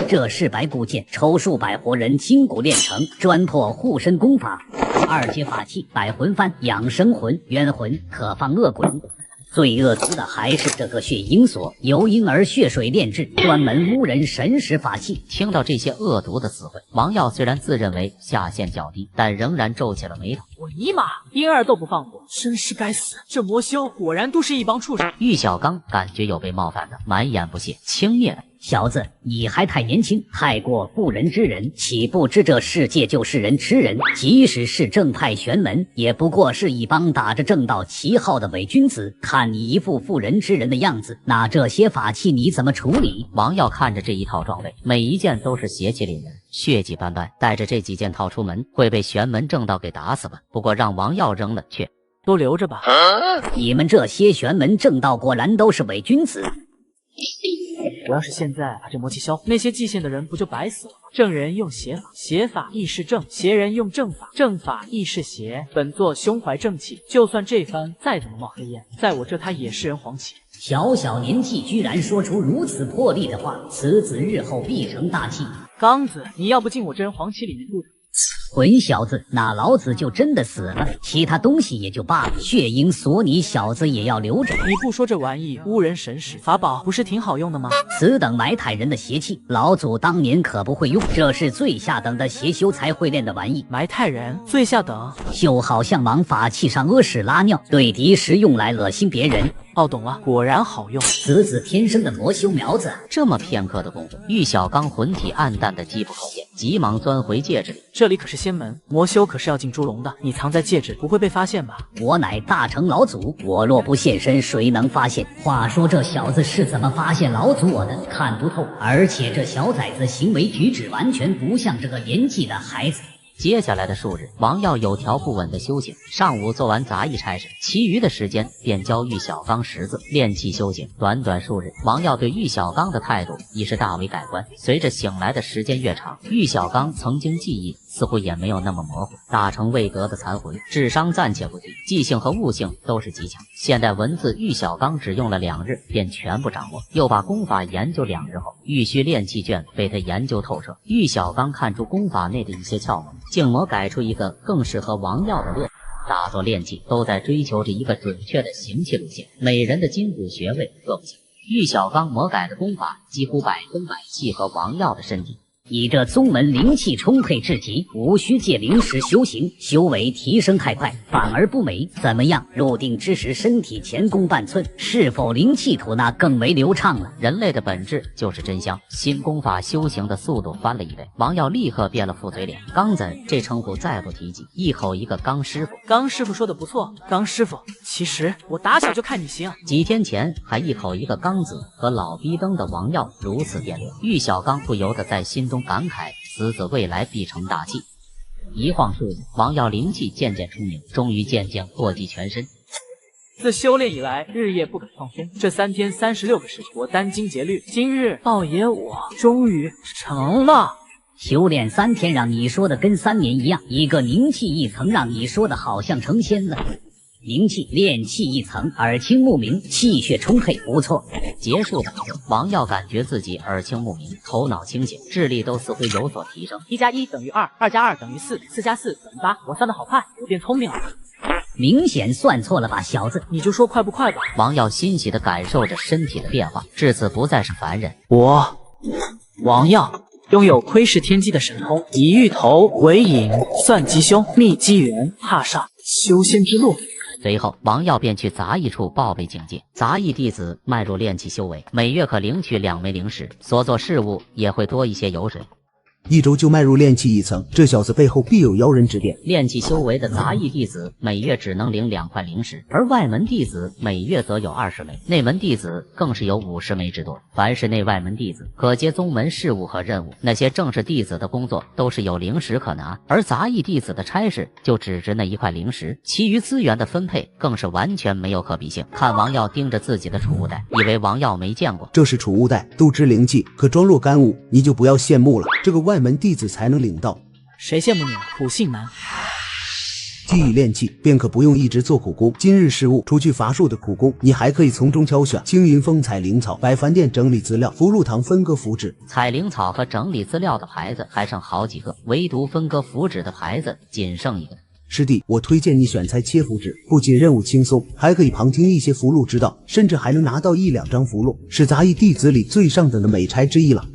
这是白骨剑，抽数百活人筋骨炼成，专破护身功法。2阶法器，百魂幡，养生魂、冤魂，可放恶鬼。最恶毒的还是这个血鹰锁，由婴儿血水炼制，专门污人神识法器。听到这些恶毒的词汇，王耀虽然自认为下限较低，但仍然皱起了眉头。我尼玛，婴儿都不放过，真是该死！这魔修果然都是一帮畜生。玉小刚感觉有被冒犯的，满眼不屑，轻蔑。小子，你还太年轻，太过不仁之人，岂不知这世界就是人吃人？即使是正派玄门，也不过是一帮打着正道旗号的伪君子。看你一副妇人之仁的样子，那这些法器你怎么处理？王耀看着这一套装备，每一件都是邪气凛人，血迹斑斑，带着这几件套出门，会被玄门正道给打死吧？不过让王耀扔了，却都留着吧。你们这些玄门正道果然都是伪君子。我要是现在把这魔气销毁，那些祭献的人不就白死了吗？正人用邪法，邪法亦是正；邪人用正法，正法亦是邪。本座胸怀正气，就算这番再怎么冒黑烟，在我这他也是人皇旗。小小年纪居然说出如此破例的话，此子日后必成大器。刚子，你要不进我这人皇旗里面住着？混小子，那老子就真的死了，其他东西也就罢了，血鹰锁你小子也要留着。你不说这玩意污人神识，法宝不是挺好用的吗？此等埋汰人的邪气，老祖当年可不会用，这是最下等的邪修才会练的玩意。埋汰人，最下等，就好像往法器上屙屎拉尿，对敌时用来恶心别人。哦，懂了，果然好用。此子天生的魔修苗子。这么片刻的功夫，玉小刚魂体暗淡的机不可见，急忙钻回戒指里。这里可是仙门，魔修可是要进猪笼的。你藏在戒指，不会被发现吧？我乃大成老祖，我若不现身，谁能发现？话说这小子是怎么发现老祖我的？看不透，而且这小崽子行为举止完全不像这个年纪的孩子。接下来的数日，王耀有条不紊的修行。上午做完杂役差事，其余的时间便教玉小刚识字、练气修行。短短数日，王耀对玉小刚的态度已是大为改观。随着醒来的时间越长，玉小刚曾经记忆似乎也没有那么模糊。大成未得的残魂，智商暂且不提，记性和悟性都是极强。现代文字，玉小刚只用了2日便全部掌握，又把功法研究2日后，玉虚炼气卷被他研究透彻。玉小刚看出功法内的一些窍门，静魔改出一个更适合王耀的路。大作炼气都在追求着一个准确的行气路线，每人的筋骨穴位各不相。玉小刚魔改的功法几乎100%契合王耀的身体。以这宗门灵气充沛至极，无需借灵石修行，修为提升太快，反而不美。怎么样？入定之时，身体前弓半寸，是否灵气吐纳更为流畅了？人类的本质就是真香，新功法修行的速度翻了1倍。王耀立刻变了副嘴脸，刚子这称呼再不提及，一口一个刚师傅。刚师傅说的不错，刚师傅，其实我打小就看你行。几天前还一口一个刚子，和老逼灯的王耀如此变脸，玉小刚不由得在心中感慨，此子未来必成大器。一晃数日，王耀灵气渐渐充盈，终于渐渐扩及全身。自修炼以来，日夜不肯放松。这3天36个时辰，我殚精竭虑。今日道爷我终于成了。修炼3天，让你说的跟3年一样。一个凝气1层，让你说的好像成仙了。灵气炼气1层，耳清目明，气血充沛，不错。结束本次，王耀感觉自己耳清目明，头脑清醒，智力都似乎有所提升。1+1等于2，2+2等于4，4+4等于8。我算得好快，我变聪明了。明显算错了吧，小子。你就说快不快吧。王耀欣喜地感受着身体的变化，至此不再是凡人。我，王耀。拥有窥视天机的神通，以芋头为引，算吉凶，觅机缘，踏上修仙之路。随后，王耀便去杂役处报备境界。杂役弟子迈入炼气修为，每月可领取2枚灵石，所做事务也会多一些油水。1周就迈入炼气1层，这小子背后必有妖人指点。炼气修为的杂役弟子每月只能领2块灵石，而外门弟子每月则有20枚，内门弟子更是有50枚之多。凡是内外门弟子可接宗门事务和任务，那些正式弟子的工作都是有灵石可拿，而杂役弟子的差事就只值那1块灵石，其余资源的分配更是完全没有可比性。看王耀盯着自己的储物袋，以为王耀没见过，这是储物袋，都知灵气，可装若干物，你就不要羡慕了。这个外门弟子才能领到。谁羡慕你了？苦性难。既已炼气，便可不用一直做苦工。今日事务，除去伐树的苦工，你还可以从中挑选青云峰采灵草、百凡殿整理资料、福禄堂分割符纸。采灵草和整理资料的牌子还剩好几个，唯独分割符纸的牌子仅剩1个。师弟，我推荐你选采切符纸，不仅任务轻松，还可以旁听一些符箓之道，甚至还能拿到1、2张符箓，是杂役弟子里最上等的美差之一了。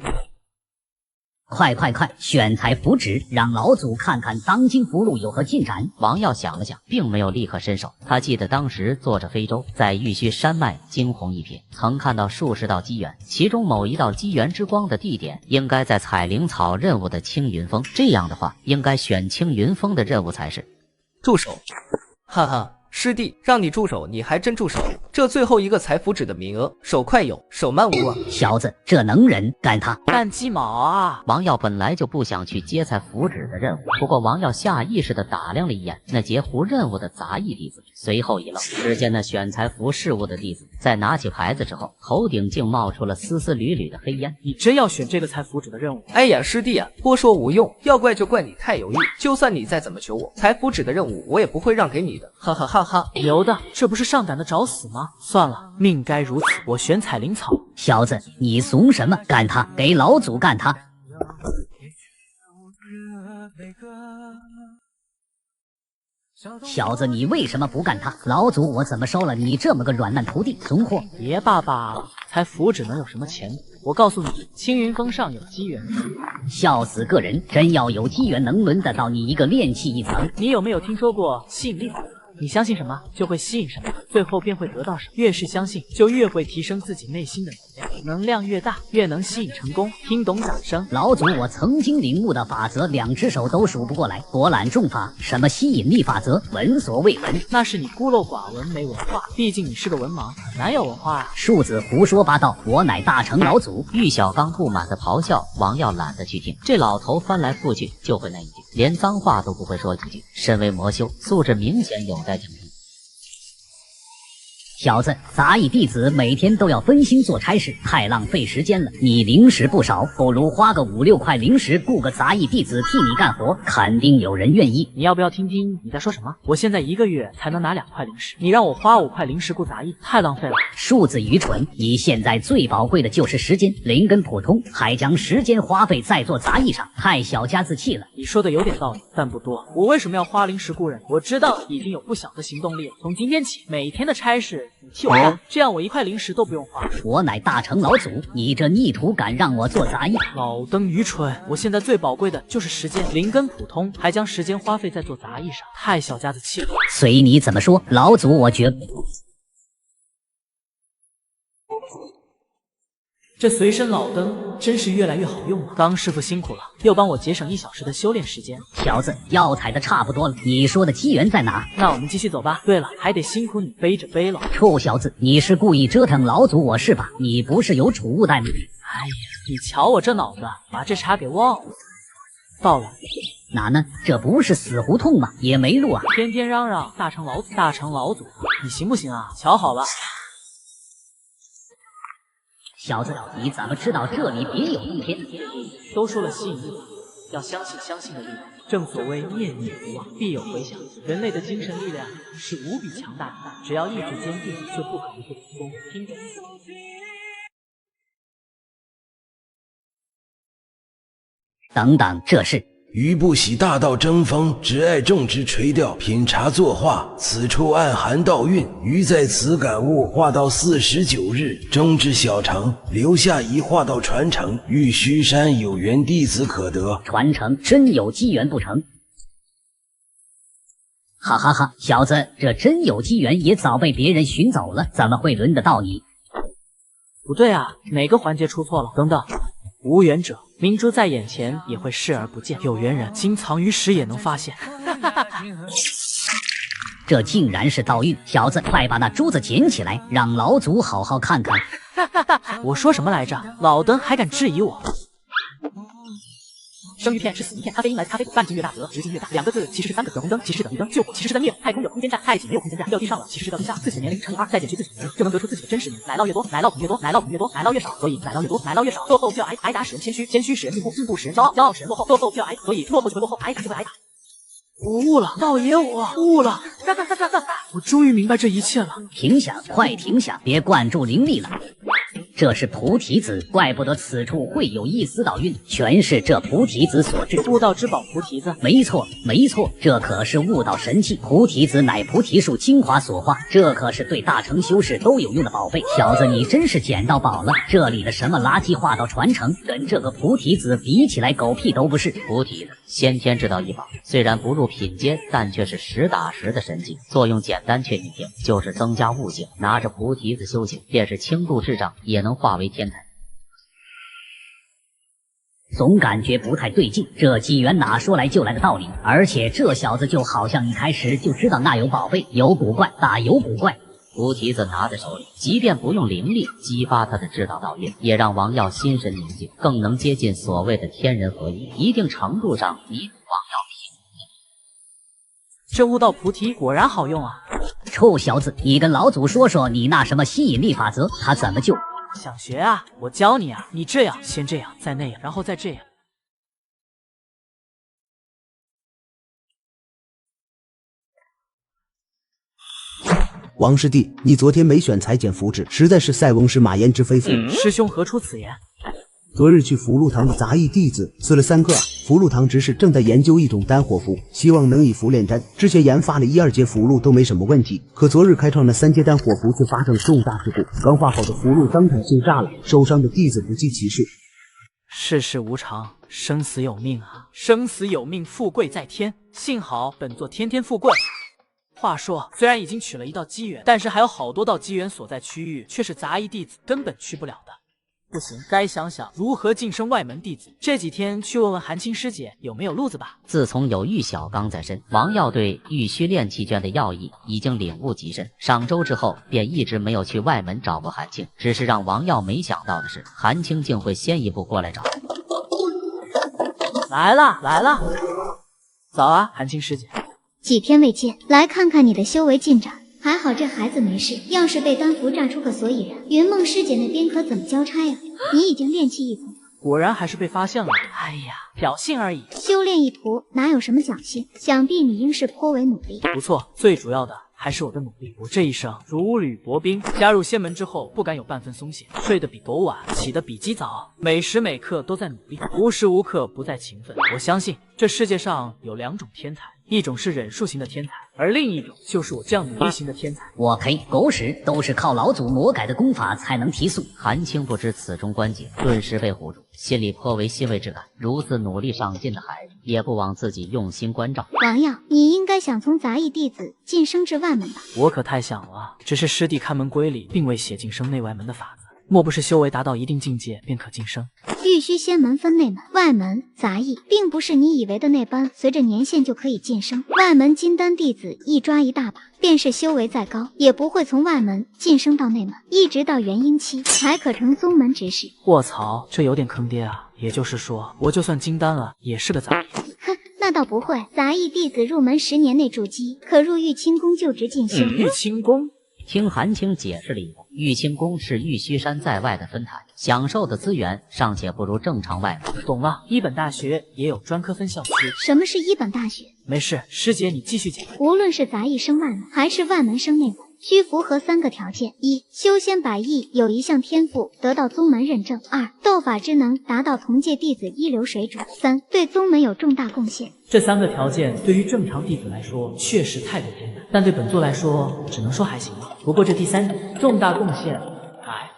快，选采符纸，让老祖看看当今符箓有何进展。王耀想了想，并没有立刻伸手。他记得当时坐着非洲，在玉虚山脉惊鸿一瞥，曾看到数十道机缘，其中某一道机缘之光的地点应该在采灵草任务的青云峰。这样的话，应该选青云峰的任务才是。住手！哈哈。师弟，让你住手，你还真住手！这最后一个采符纸的名额，手快有，手慢无啊！小子，这能人，干他！干鸡毛啊！王耀本来就不想去接采符纸的任务，不过王耀下意识地打量了一眼那截胡任务的杂役弟子，随后一愣，只见那选采符事务的弟子在拿起牌子之后，头顶竟冒出了丝丝缕缕的黑烟。你真要选这个采符纸的任务？哎呀，师弟啊，多说无用，要怪就怪你太犹豫。就算你再怎么求我，采符纸的任务我也不会让给你的，哈哈哈哈！牛的，这不是上赶的找死吗？算了，命该如此，我选采灵草。小子，你怂什么？干他！给老祖干他！小子，你为什么不干他？老祖，我怎么收了你这么个软烂徒弟？怂货！别罢罢了，采符纸能有什么前途？我告诉你，青云峰上有机缘。笑死个人！真要有机缘，能轮得到你一个炼气1层？你有没有听说过吸引力法则？你相信什么，就会吸引什么，最后便会得到什么。越是相信，就越会提升自己内心的能量，能量越大，越能吸引成功。听懂掌声？老祖，我曾经领悟的法则，2只手都数不过来。博览众法，什么吸引力法则，闻所未闻。那是你孤陋寡闻，没文化。毕竟你是个文盲，哪有文化啊？庶子胡说八道，我乃大成老祖。玉小刚不满的咆哮，王耀懒得去听。这老头翻来覆去就会那一句，连脏话都不会说几句。身为魔修，素质明显有待警惕。小子，杂役弟子每天都要分心做差事，太浪费时间了。你灵石不少，不如花个5、6块灵石雇个杂役弟子替你干活，肯定有人愿意。你要不要听听你在说什么？我现在1个月才能拿2块灵石，你让我花5块灵石雇杂役，太浪费了。数字愚蠢！你现在最宝贵的就是时间，灵根普通，还将时间花费在做杂役上，太小家子气了。你说的有点道理，但不多。我为什么要花灵石雇人？我知道已经有不小的行动力了。从今天起，每天的差事你替我干，这样我1块灵石都不用花。我乃大成老祖，你这逆徒敢让我做杂役？老登愚蠢！我现在最宝贵的就是时间，灵根普通，还将时间花费在做杂役上，太小家子气了。随你怎么说，老祖我绝不。这随身老灯真是越来越好用了。刚师傅辛苦了，又帮我节省1小时的修炼时间。小子，药采的差不多了，你说的机缘在哪？那我们继续走吧。对了，还得辛苦你背着背了。臭小子，你是故意折腾老祖我是吧？你不是有储物袋吗？哎呀，你瞧我这脑子，把这茬给忘了。到了。哪呢？这不是死胡同吗？也没路啊！天天嚷嚷大成老祖，大成老祖，你行不行啊？瞧好了。小子，你怎么知道这里别有洞天？都说了吸引力，要相信相信的力量。正所谓念念不忘，必有回响。人类的精神力量是无比强大的，只要意志坚定，就不可能不成功。听懂？等等，这是余不喜大道争锋，只爱种植垂钓，品茶作画。此处暗含道蕴，余在此感悟，画到49日，终至小成，留下一画到传承。玉虚山有缘弟子可得，传承真有机缘不成？哈哈哈，小子，这真有机缘也早被别人寻走了，怎么会轮得到你？不对啊，哪个环节出错了？等等，无缘者明珠在眼前也会视而不见，有缘人经藏于时也能发现。这竟然是道运，小子，快把那珠子捡起来，让老祖好好看看。我说什么来着？老登还敢质疑我？生鱼片是死鱼片，咖啡因来自咖啡，半径越大则直径越大。2个字其实是3个字，红灯其实是等于灯，救火其实是在灭火，太空有空间站，太极没有空间站，掉地上了其实是掉地下。自己的年龄乘以2，再减去自己的名，就能得出自己的真实年龄。奶酪越多，奶酪桶越多，奶酪桶越多，奶酪越少，所以奶酪越多，奶酪越少。落后就要挨挨打，使人谦虚，谦虚使人进步，进步使人骄傲，骄傲使人落后，落后就要挨打，所以落后就会落后，挨打就会挨打。我悟了，道爷，我悟了，我终于明白这一切了。停下，快停下，别灌注灵力了。这是菩提子，怪不得此处会有一丝道运，全是这菩提子所致。悟道之宝菩提子，没错，没错，这可是悟道神器。菩提子乃菩提树精华所化，这可是对大成修士都有用的宝贝。小子，你真是捡到宝了！这里的什么垃圾化道传承，跟这个菩提子比起来，狗屁都不是。菩提子，先天之道一宝，虽然不入品阶，但却是实打实的神技，作用简单却逆天，就是增加悟性。拿着菩提子修行，便是轻度智障也能化为天才。总感觉不太对劲，这机缘哪说来就来的道理？而且这小子就好像一开始就知道那有宝贝，有古怪，大有古怪。菩提子拿在手里，即便不用灵力激发他的知道道运，也让王耀心神宁静，更能接近所谓的天人合一，一定程度上弥补王耀这悟道菩提果然好用啊！臭小子，你跟老祖说说你那什么吸引力法则，他怎么就？想学啊？我教你啊！你这样，先这样，再那样，然后再这样。王师弟，你昨天没选裁剪符纸，实在是塞翁失马焉知非福。师兄何出此言？昨日去福禄堂的杂役弟子死了3个，福禄堂执事正在研究一种丹火符，希望能以符炼丹。之前研发了1、2阶符箓都没什么问题，可昨日开创的3阶丹火符却发生重大事故，刚画好的符箓当场性炸了，受伤的弟子不计其数。世事无常，生死有命啊！生死有命，富贵在天。幸好本座天天富贵。话说，虽然已经取了1道机缘，但是还有好多道机缘所在区域却是杂役弟子根本去不了的。不行，该想想如何晋升外门弟子。这几天去问问韩青师姐有没有路子吧。自从有玉小刚在身，王耀对玉虚炼气卷的要义已经领悟极深。上周之后，便一直没有去外门找过韩青。只是让王耀没想到的是，韩青竟会先一步过来找。来了来了，早啊，韩青师姐。几天未见，来看看你的修为进展。还好这孩子没事，要是被丹符炸出个所以然，云梦师姐那边可怎么交差呀？你已经练气一途，果然还是被发现了。哎呀，侥幸而已。修炼一途哪有什么侥幸？想必你应是颇为努力。不错，最主要的还是我的努力。我这一生如履薄冰，加入仙门之后不敢有半分松懈，睡得比狗晚，起得比鸡早，每时每刻都在努力，无时无刻不在勤奋。我相信这世界上有2种天才，一种是忍术型的天才，而另一种就是我这样努力型的天才。我呸！狗屎，都是靠老祖魔改的功法才能提速。韩青不知此中关节，顿时被唬住，心里颇为欣慰之感。如此努力上进的孩子，也不枉自己用心关照。王耀，你应该想从杂役弟子晋升至外门吧？我可太想了，只是师弟看门规里并未写晋升内外门的法子。莫不是修为达到一定境界便可晋升？玉虚仙门分内门、外门、杂役，并不是你以为的那般随着年限就可以晋升。外门金丹弟子一抓一大把，便是修为再高，也不会从外门晋升到内门，一直到元婴期才可成宗门执事。卧槽，这有点坑爹啊！也就是说，我就算金丹了，也是个杂役。哼，那倒不会。杂役弟子入门10年内筑基，可入玉清宫就职晋升。玉清宫。听韩青解释了一番，玉清宫是玉虚山在外的分坛，享受的资源尚且不如正常外门。懂了，一本大学也有专科分校区。什么是一本大学？没事，师姐你继续讲。无论是杂役升外门，还是外门升内门，需符合3个条件：一、修仙百艺有一项天赋得到宗门认证；二、斗法之能达到同届弟子一流水准；三、对宗门有重大贡献。这3个条件对于正常弟子来说确实太过艰难，但对本座来说只能说还行吧。不过这第3点重大贡献，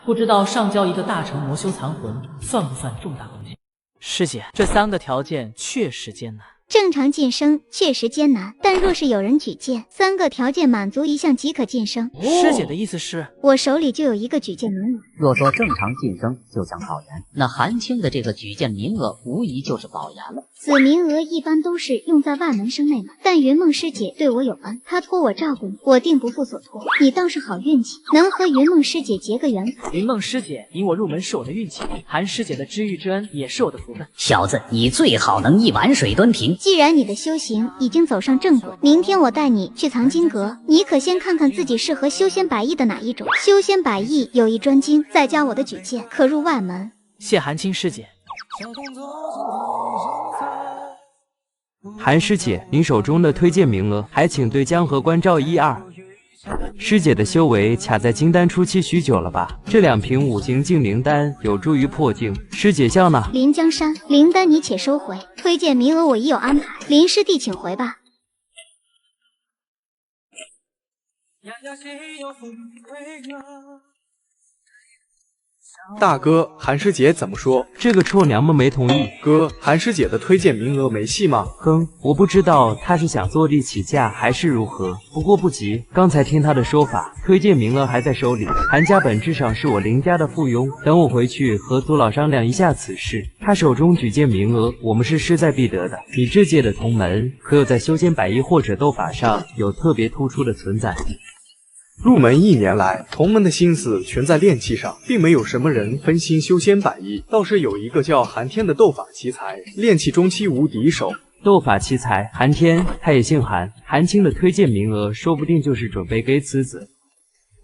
不知道上交一个大成魔修残魂算不算重大贡献？师姐，这3个条件确实艰难。正常晋升确实艰难，但若是有人举荐，3个条件满足一项即可晋升。师姐的意思是，我手里就有一个举荐名额。若说正常晋升就讲保研，那韩青的这个举荐名额无疑就是保研了。此名额一般都是用在外门生内门，但云梦师姐对我有恩，她托我照顾你，我定不负所托。你倒是好运气，能和云梦师姐结个缘分。云梦师姐引我入门是我的运气，韩师姐的知遇之恩也是我的福分。小子，你最好能一碗水端平。既然你的修行已经走上正轨，明天我带你去藏经阁，你可先看看自己适合修仙百艺的哪一种。修仙百艺有一专精，再加我的举荐，可入外门。谢韩青师姐。韩师姐，您手中的推荐名额，还请对江河关照1、2。师姐的修为卡在金丹初期许久了吧？这2瓶5行净灵丹有助于破境。师姐笑呢？临江山灵丹你且收回，推荐名额我已有安排，林师弟请回吧。大哥，韩师姐怎么说？这个臭娘们没同意。哥，韩师姐的推荐名额没戏吗？哼，我不知道她是想坐地起价还是如何。不过不急，刚才听她的说法，推荐名额还在手里。韩家本质上是我林家的附庸，等我回去和祖老商量一下此事。他手中举荐名额，我们是势在必得的。你这届的同门，可有在修仙百艺或者斗法上有特别突出的存在？入门1年来，同门的心思全在炼器上，并没有什么人分心修仙百艺。倒是有一个叫韩天的斗法奇才，炼器中期无敌手。斗法奇才韩天，他也姓韩。韩青的推荐名额，说不定就是准备给此子。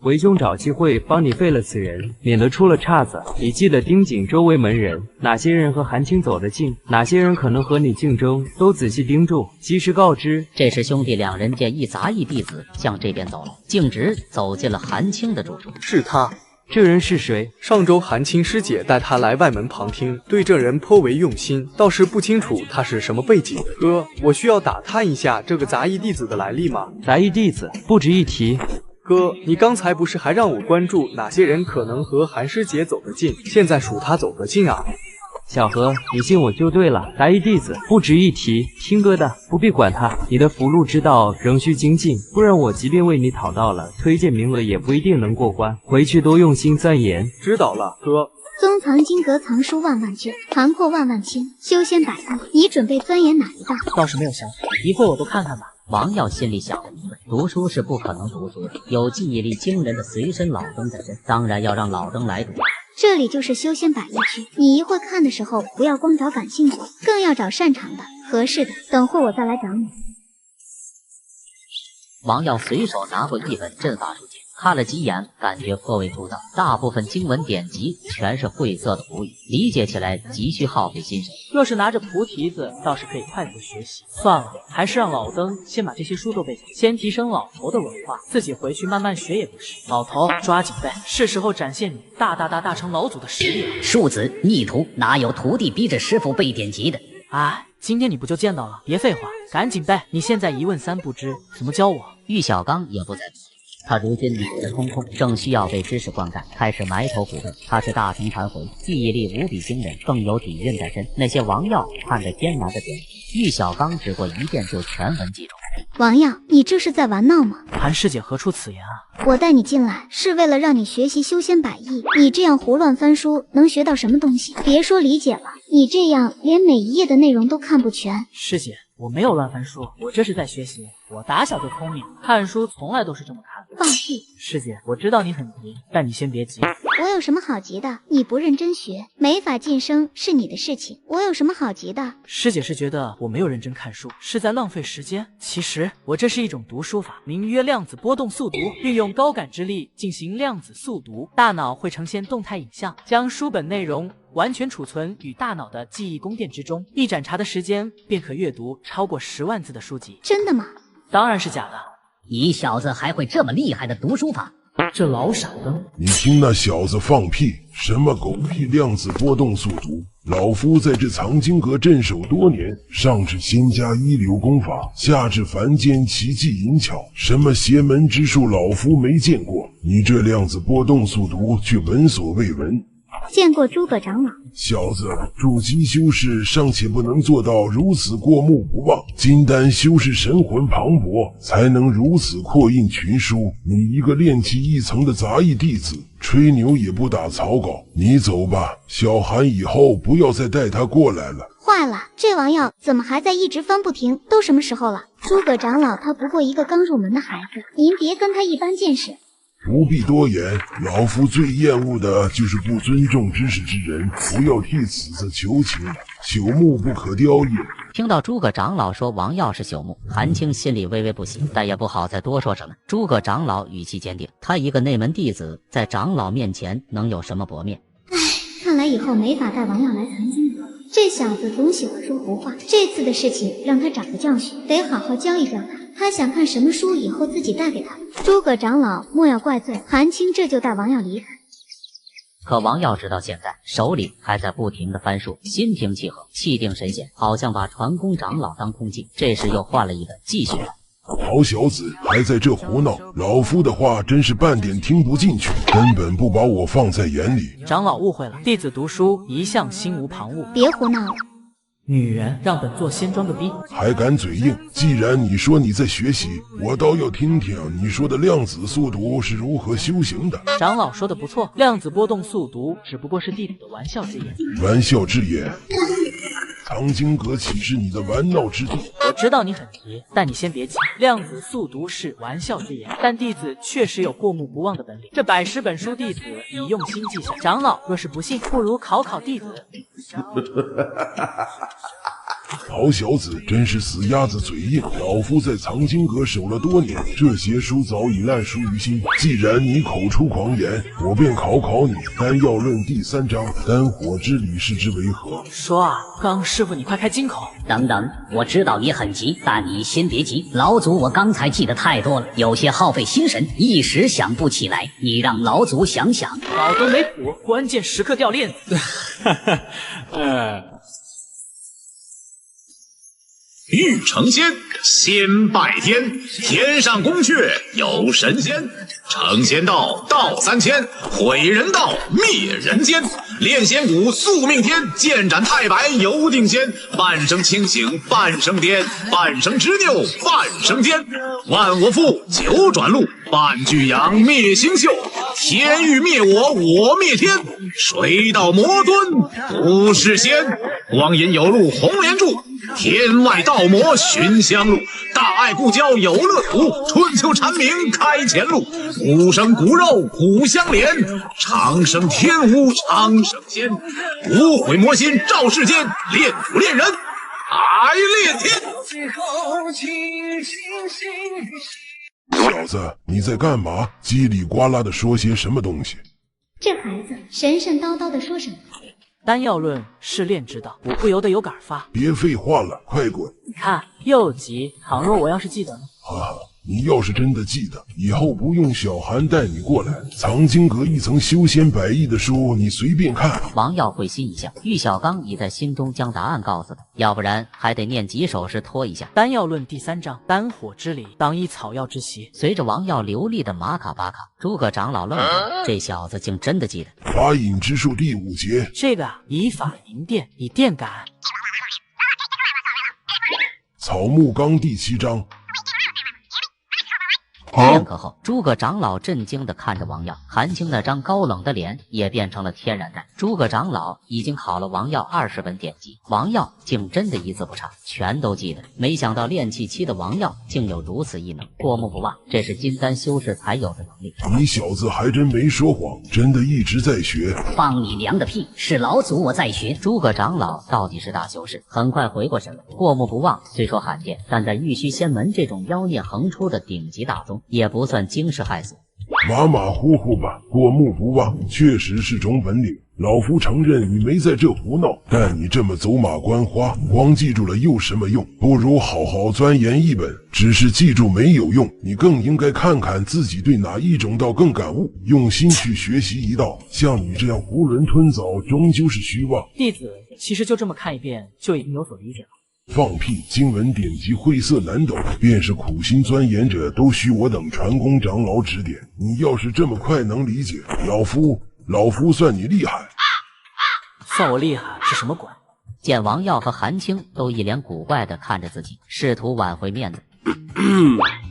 为兄找机会帮你废了此人，免得出了岔子。你记得盯紧周围门人，哪些人和韩青走得近，哪些人可能和你竞争，都仔细盯住，及时告知。这时兄弟2人见一杂役弟子向这边走来，径直走进了韩青的住处。是他。这人是谁？上周韩青师姐带他来外门旁听，对这人颇为用心，倒是不清楚他是什么背景。哥，我需要打探一下这个杂役弟子的来历吗？杂役弟子不值一提。哥，你刚才不是还让我关注哪些人可能和韩师姐走得近？现在属他走得近啊！小何，你信我就对了。杂役弟子不值一提，听哥的，不必管他。你的福禄之道仍需精进，不然我即便为你讨到了推荐名额，也不一定能过关。回去多用心钻研。知道了，哥。宗藏经阁藏书万万卷，传破万万千，修仙百艺，你准备钻研哪一道？倒是没有想法，一会我都看看吧。王耀心里想着不对，读书是不可能读书的，有记忆力惊人的随身老登在身，当然要让老登来读。这里就是修仙百艺区，你一会看的时候，不要光找感兴趣，更要找擅长的、合适的。等会我再来找你。王耀随手拿过一本阵法书籍，看了几眼，感觉颇为枯燥，大部分经文典籍全是晦涩的古语，理解起来急需耗费心神。若是拿着菩提子，倒是可以快速学习。算了，还是让老登先把这些书都背下，先提升老头的文化，自己回去慢慢学也不迟。老头，抓紧背，是时候展现你大成老祖的实力了。庶子逆徒，哪有徒弟逼着师傅背典籍的？哎，今天你不就见到了？别废话，赶紧背！你现在一问三不知，怎么教我？玉小刚也不在此。他如今脑袋空空，正需要被知识灌溉，开始埋头苦背。他是大成禅魂，记忆力无比惊人，更有底蕴在身。那些王耀看着艰难的点，玉小刚只过一遍就全文记住。王耀，你这是在玩闹吗？韩师姐何出此言啊？我带你进来是为了让你学习修仙百艺，你这样胡乱翻书，能学到什么东西？别说理解了，你这样连每一页的内容都看不全。师姐，我没有乱翻书，我这是在学习。我打小就聪明，看书从来都是这么看的。放屁！师姐，我知道你很急，但你先别急。我有什么好急的？你不认真学，没法晋升是你的事情，我有什么好急的？师姐是觉得我没有认真看书，是在浪费时间。其实我这是一种读书法，名曰量子波动速读，运用高感知力进行量子速读，大脑会呈现动态影像，将书本内容完全储存于大脑的记忆宫殿之中，一盏茶的时间便可阅读超过10万字的书籍。真的吗？当然是假的。你小子还会这么厉害的读书法？这老傻灯，你听那小子放屁！什么狗屁量子波动速读！老夫在这藏经阁镇守多年，上至仙家一流功法，下至凡间奇技淫巧，什么邪门之术老夫没见过。你这量子波动速读却闻所未闻。见过诸葛长老。小子，筑基修士尚且不能做到如此过目不忘，金丹修士神魂磅礴，才能如此扩印群书。你一个炼气一层的杂役弟子，吹牛也不打草稿。你走吧，小韩以后不要再带他过来了。坏了，这王耀怎么还在一直翻不停？都什么时候了？诸葛长老他不过一个刚入门的孩子，您别跟他一般见识。不必多言，老夫最厌恶的就是不尊重知识之人，不要替此子求情了，朽木不可雕也。听到诸葛长老说王耀是朽木，韩青心里微微不喜，但也不好再多说什么。诸葛长老语气坚定，他一个内门弟子，在长老面前能有什么薄面？看来以后没法带王耀来藏经阁。这小子总喜欢说胡话，这次的事情让他长个教训，得好好教一教他。他想看什么书，以后自己带给他。诸葛长老莫要怪罪，韩青这就带王耀离开。可王耀直到现在手里还在不停的翻书，心平气和，气定神闲，好像把传功长老当空气。这时又换了一本，继续了。好小子，还在这胡闹！老夫的话真是半点听不进去，根本不把我放在眼里。长老误会了，弟子读书一向心无旁骛。别胡闹了。女人，让本座先装个逼！还敢嘴硬？既然你说你在学习，我倒要听听你说的量子速读是如何修行的。长老说的不错，量子波动速读只不过是弟子的玩笑之言。玩笑之言？藏经阁岂是你的玩闹之地？我知道你很急，但你先别急。量子速读是玩笑之言，但弟子确实有过目不忘的本领。这110本书，弟子已用心记下。长老若是不信，不如考考弟子。好小子，真是死鸭子嘴硬！老夫在藏经阁守了多年，这些书早已烂熟于心。既然你口出狂言，我便考考你。丹药论第3章，丹火之理是之为何？说啊，刚师傅你快开金口！等等，我知道你很急，但你先别急。老祖我刚才记得太多了，有些耗费心神，一时想不起来。你让老祖想想。老都没谱，关键时刻掉链子。欲成仙，先拜天。天上宫阙有神仙。成仙道，道3000，毁人道，灭人间。炼仙蛊，宿命天。剑斩太白，犹定仙。半生清醒，半生癫，半生执拗，半生奸。万我负，九转路。半句阳，灭星宿。天欲灭我，我灭天。水到魔尊，不是仙。光阴有路，红莲柱。天外道魔寻香路，大爱故交有乐土。春秋蝉鸣开前路，骨生骨肉苦相连。长生天无长生仙，无悔魔心照世间。炼土炼人，还炼天。小子，你在干嘛？叽里呱啦的说些什么东西？这孩子神神叨叨的说什么？丹药论是炼之道，我不由得有感而发。别废话了，快滚！看，又急。倘若我要是记得呢？你要是真的记得，以后不用小韩带你过来。藏经阁一层修仙100亿的书，你随便看。王耀会心一笑，玉小刚已在心中将答案告诉他，要不然还得念几首诗拖一下。丹药论第3章，丹火之理，当依草药之习。随着王耀流利的马卡巴卡，诸葛长老愣了，这小子竟真的记得。法隐之术第5节，这个以法引电，以电感。草木纲第7章。片刻后，诸葛长老震惊地看着王耀，韩青那张高冷的脸也变成了天然呆。诸葛长老已经考了王耀20本典籍，王耀竟真的一字不差，全都记得。没想到炼气期的王耀竟有如此异能，过目不忘，这是金丹修士才有的能力。你小子还真没说谎，真的一直在学。放你娘的屁！是老祖我在学。诸葛长老到底是大修士，很快回过神来。过目不忘虽说罕见，但在玉虚仙门这种妖孽横出的顶级大宗，也不算惊世骇俗。马马虎虎吧，过目不忘，确实是种本领。老夫承认你没在这胡闹，但你这么走马观花，光记住了有什么用？不如好好钻研一本。只是记住没有用，你更应该看看自己对哪一种道更感悟，用心去学习一道。像你这样囫囵吞枣，终究是虚妄。弟子其实就这么看一遍，就已经有所理解了。放屁！经文典籍晦涩难懂，便是苦心钻研者都需我等传功长老指点。你要是这么快能理解，老夫算你厉害。算我厉害是什么鬼？见王耀和韩青都一脸古怪地看着自己，试图挽回面子。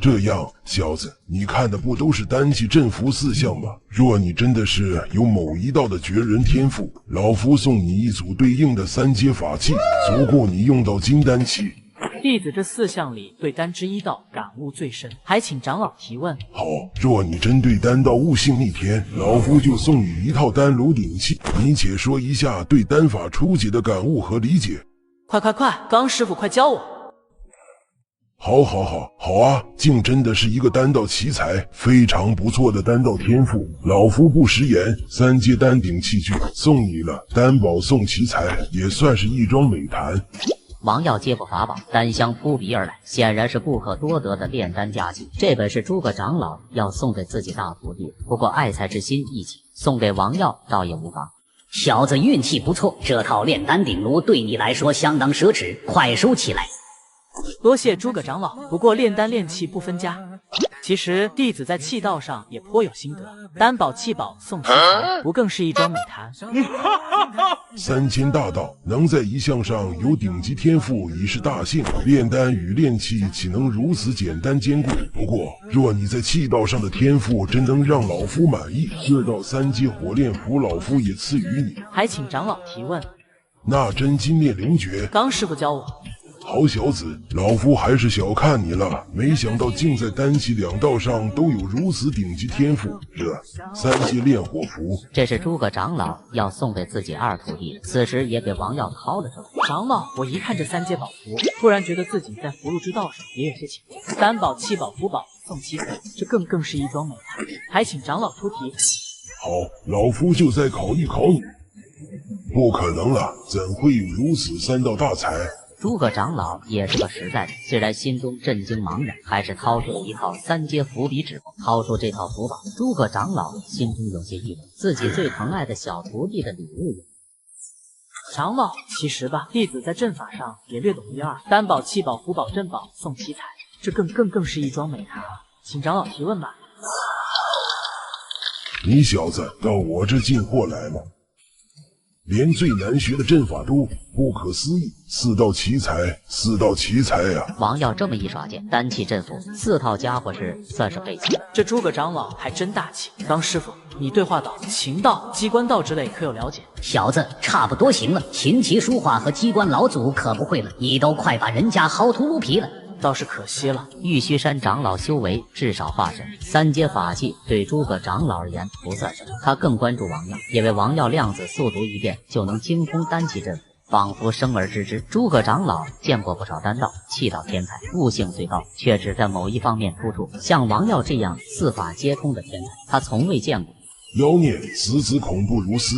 这样，小子，你看的不都是丹气镇服4项吗？若你真的是有某一道的绝人天赋，老夫送你一组对应的3阶法器，足够你用到金丹期。弟子这4项里对丹之一道感悟最深，还请长老提问。好，若你真对丹道悟性逆天，老夫就送你一套丹炉鼎器。你且说一下对丹法初级的感悟和理解。快，刚师傅快教我。好啊，竟真的是一个丹道奇才，非常不错的丹道天赋。老夫不食言，3阶丹鼎器具送你了，丹宝送奇才，也算是一桩美谈。王耀接过法宝，丹香扑鼻而来，显然是不可多得的炼丹佳绩。这本是诸葛长老要送给自己大徒弟，不过爱才之心一起，送给王耀倒也无妨。小子运气不错，这套炼丹鼎炉对你来说相当奢侈，快收起来。多谢诸葛长老，不过炼丹炼器不分家。其实弟子在气道上也颇有心得，丹宝气宝送奇才，不更是一桩美谈？3000大道能在一项上有顶级天赋已是大幸，炼丹与炼器岂能如此简单兼顾？不过若你在气道上的天赋真能让老夫满意，这道3阶火炼符老夫也赐予你。还请长老提问。那真金炼灵诀，刚师傅教我。好小子，老夫还是小看你了，没想到竟在丹气2道上都有如此顶级天赋。这3阶炼火符，这是诸葛长老要送给自己2徒弟，此时也给王耀掏了出来。长老，我一看这3阶宝符，突然觉得自己在符箓之道上也有些浅薄。丹宝、气宝、符宝送奇才，这更是一桩美谈。还请长老出题。好，老夫就再考一考你。不可能了，怎会有如此3道大才？诸葛长老也是个实在人，虽然心中震惊茫然，还是掏出了一套3阶伏笔纸。掏出这套符宝，诸葛长老心中有些郁闷，自己最疼爱的小徒弟的礼物也。长老，其实吧，弟子在阵法上也略懂1二，丹宝、气宝、符宝、镇宝送奇才，这更是一桩美谈啊！请长老提问吧。你小子到我这进货来吗？连最难学的阵法都不可思议，4道奇才呀！王耀这么一耍剑，丹气镇服4套家伙算是备齐。这诸葛长老还真大气。刚师傅，你对话道、琴道、机关道之类可有了解？小子，差不多行了。琴棋书画和机关老祖可不会了，你都快把人家薅秃噜皮了。倒是可惜了。玉虚山长老修为至少化神，3阶法器对诸葛长老而言不算什么。他更关注王耀，因为王耀量子速读一遍就能精通丹气阵符，仿佛生而知之。诸葛长老见过不少丹道、气道天才，悟性虽高，却只在某一方面突出。像王耀这样4法皆通的天才，他从未见过。妖孽，此子恐怖如斯。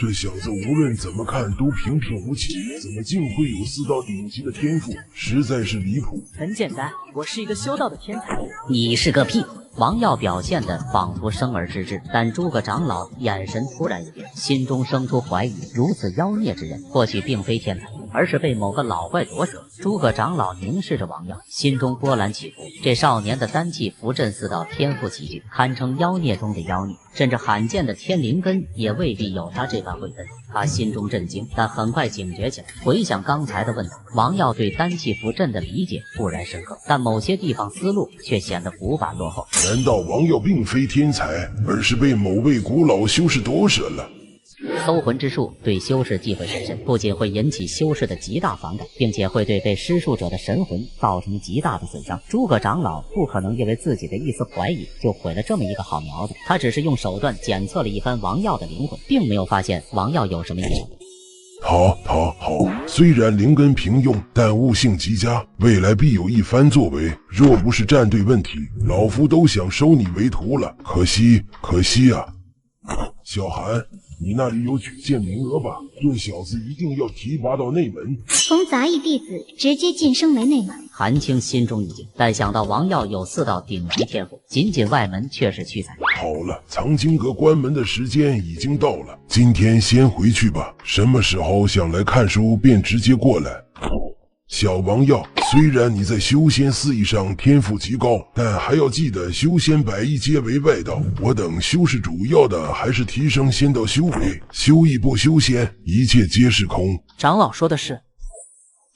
这小子无论怎么看都平平无奇，怎么竟会有4道顶级的天赋，实在是离谱。很简单，我是一个修道的天才。你是个屁！王耀表现得仿佛生而知之，但诸葛长老眼神突然一变，心中生出怀疑：如此妖孽之人，或许并非天才，而是被某个老怪夺舍。诸葛长老凝视着王耀，心中波澜起伏。这少年的丹气符阵4道天赋齐聚，堪称妖孽中的妖孽，甚至罕见的天灵根也未必有他这般慧根。他心中震惊，但很快警觉起来。回想刚才的问答，王耀对丹气符阵的理解固然深刻，但某些地方思路却显得古板落后。难道王耀并非天才，而是被某位古老修士夺舍了？搜魂之术对修士忌讳甚深，不仅会引起修士的极大反感，并且会对被施术者的神魂造成极大的损伤。诸葛长老不可能因为自己的一丝怀疑就毁了这么一个好苗子，他只是用手段检测了一番王耀的灵魂，并没有发现王耀有什么异常。好，虽然灵根平庸，但悟性极佳，未来必有一番作为。若不是战队问题，老夫都想收你为徒了。可惜啊！小韩，你那里有举荐名额吧？这小子一定要提拔到内门。从杂役弟子直接晋升为内门。韩青心中一惊，但想到王耀有4道顶级天赋，仅仅外门却是屈才。好了，藏经阁关门的时间已经到了，今天先回去吧。什么时候想来看书，便直接过来。小王耀，虽然你在修仙4艺上天赋极高，但还要记得修仙100艺皆为外道。我等修士主要的还是提升仙道修为，修艺不修仙，一切皆是空。长老说的是。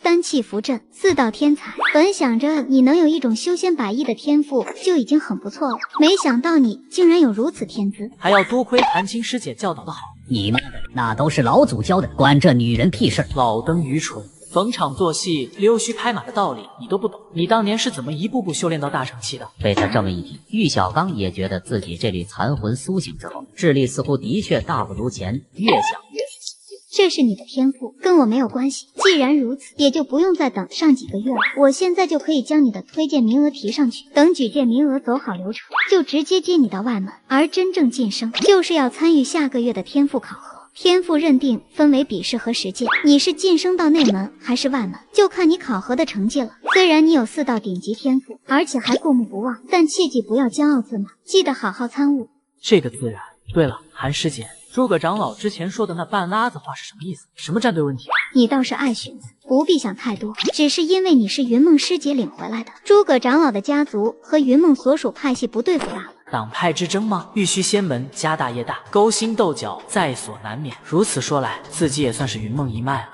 丹气符阵，4道天才。本想着你能有一种修仙100艺的天赋就已经很不错了，没想到你竟然有如此天资，还要多亏韩青师姐教导的好。你妈的，那都是老祖教的，管这女人屁事儿。老登愚蠢。逢场作戏、溜须拍马的道理你都不懂，你当年是怎么一步步修炼到大成期的？被他这么一提，玉小刚也觉得自己这缕残魂苏醒之后，智力似乎的确大不如前，越想越这是你的天赋，跟我没有关系。既然如此，也就不用再等上几个月了。我现在就可以将你的推荐名额提上去，等举荐名额走好流程，就直接接你到外门。而真正晋升，就是要参与下个月的天赋考核。天赋认定分为笔试和实践，你是晋升到内门还是外门，就看你考核的成绩了。虽然你有4道顶级天赋，而且还过目不忘，但切记不要骄傲自满，记得好好参悟。这个自然。对了，韩师姐，诸葛长老之前说的那半拉子话是什么意思？什么战队问题？你倒是爱寻思，不必想太多，只是因为你是云梦师姐领回来的，诸葛长老的家族和云梦所属派系不对付罢了。党派之争吗？玉虚仙门家大业大，勾心斗角在所难免。如此说来，自己也算是云梦一脉了。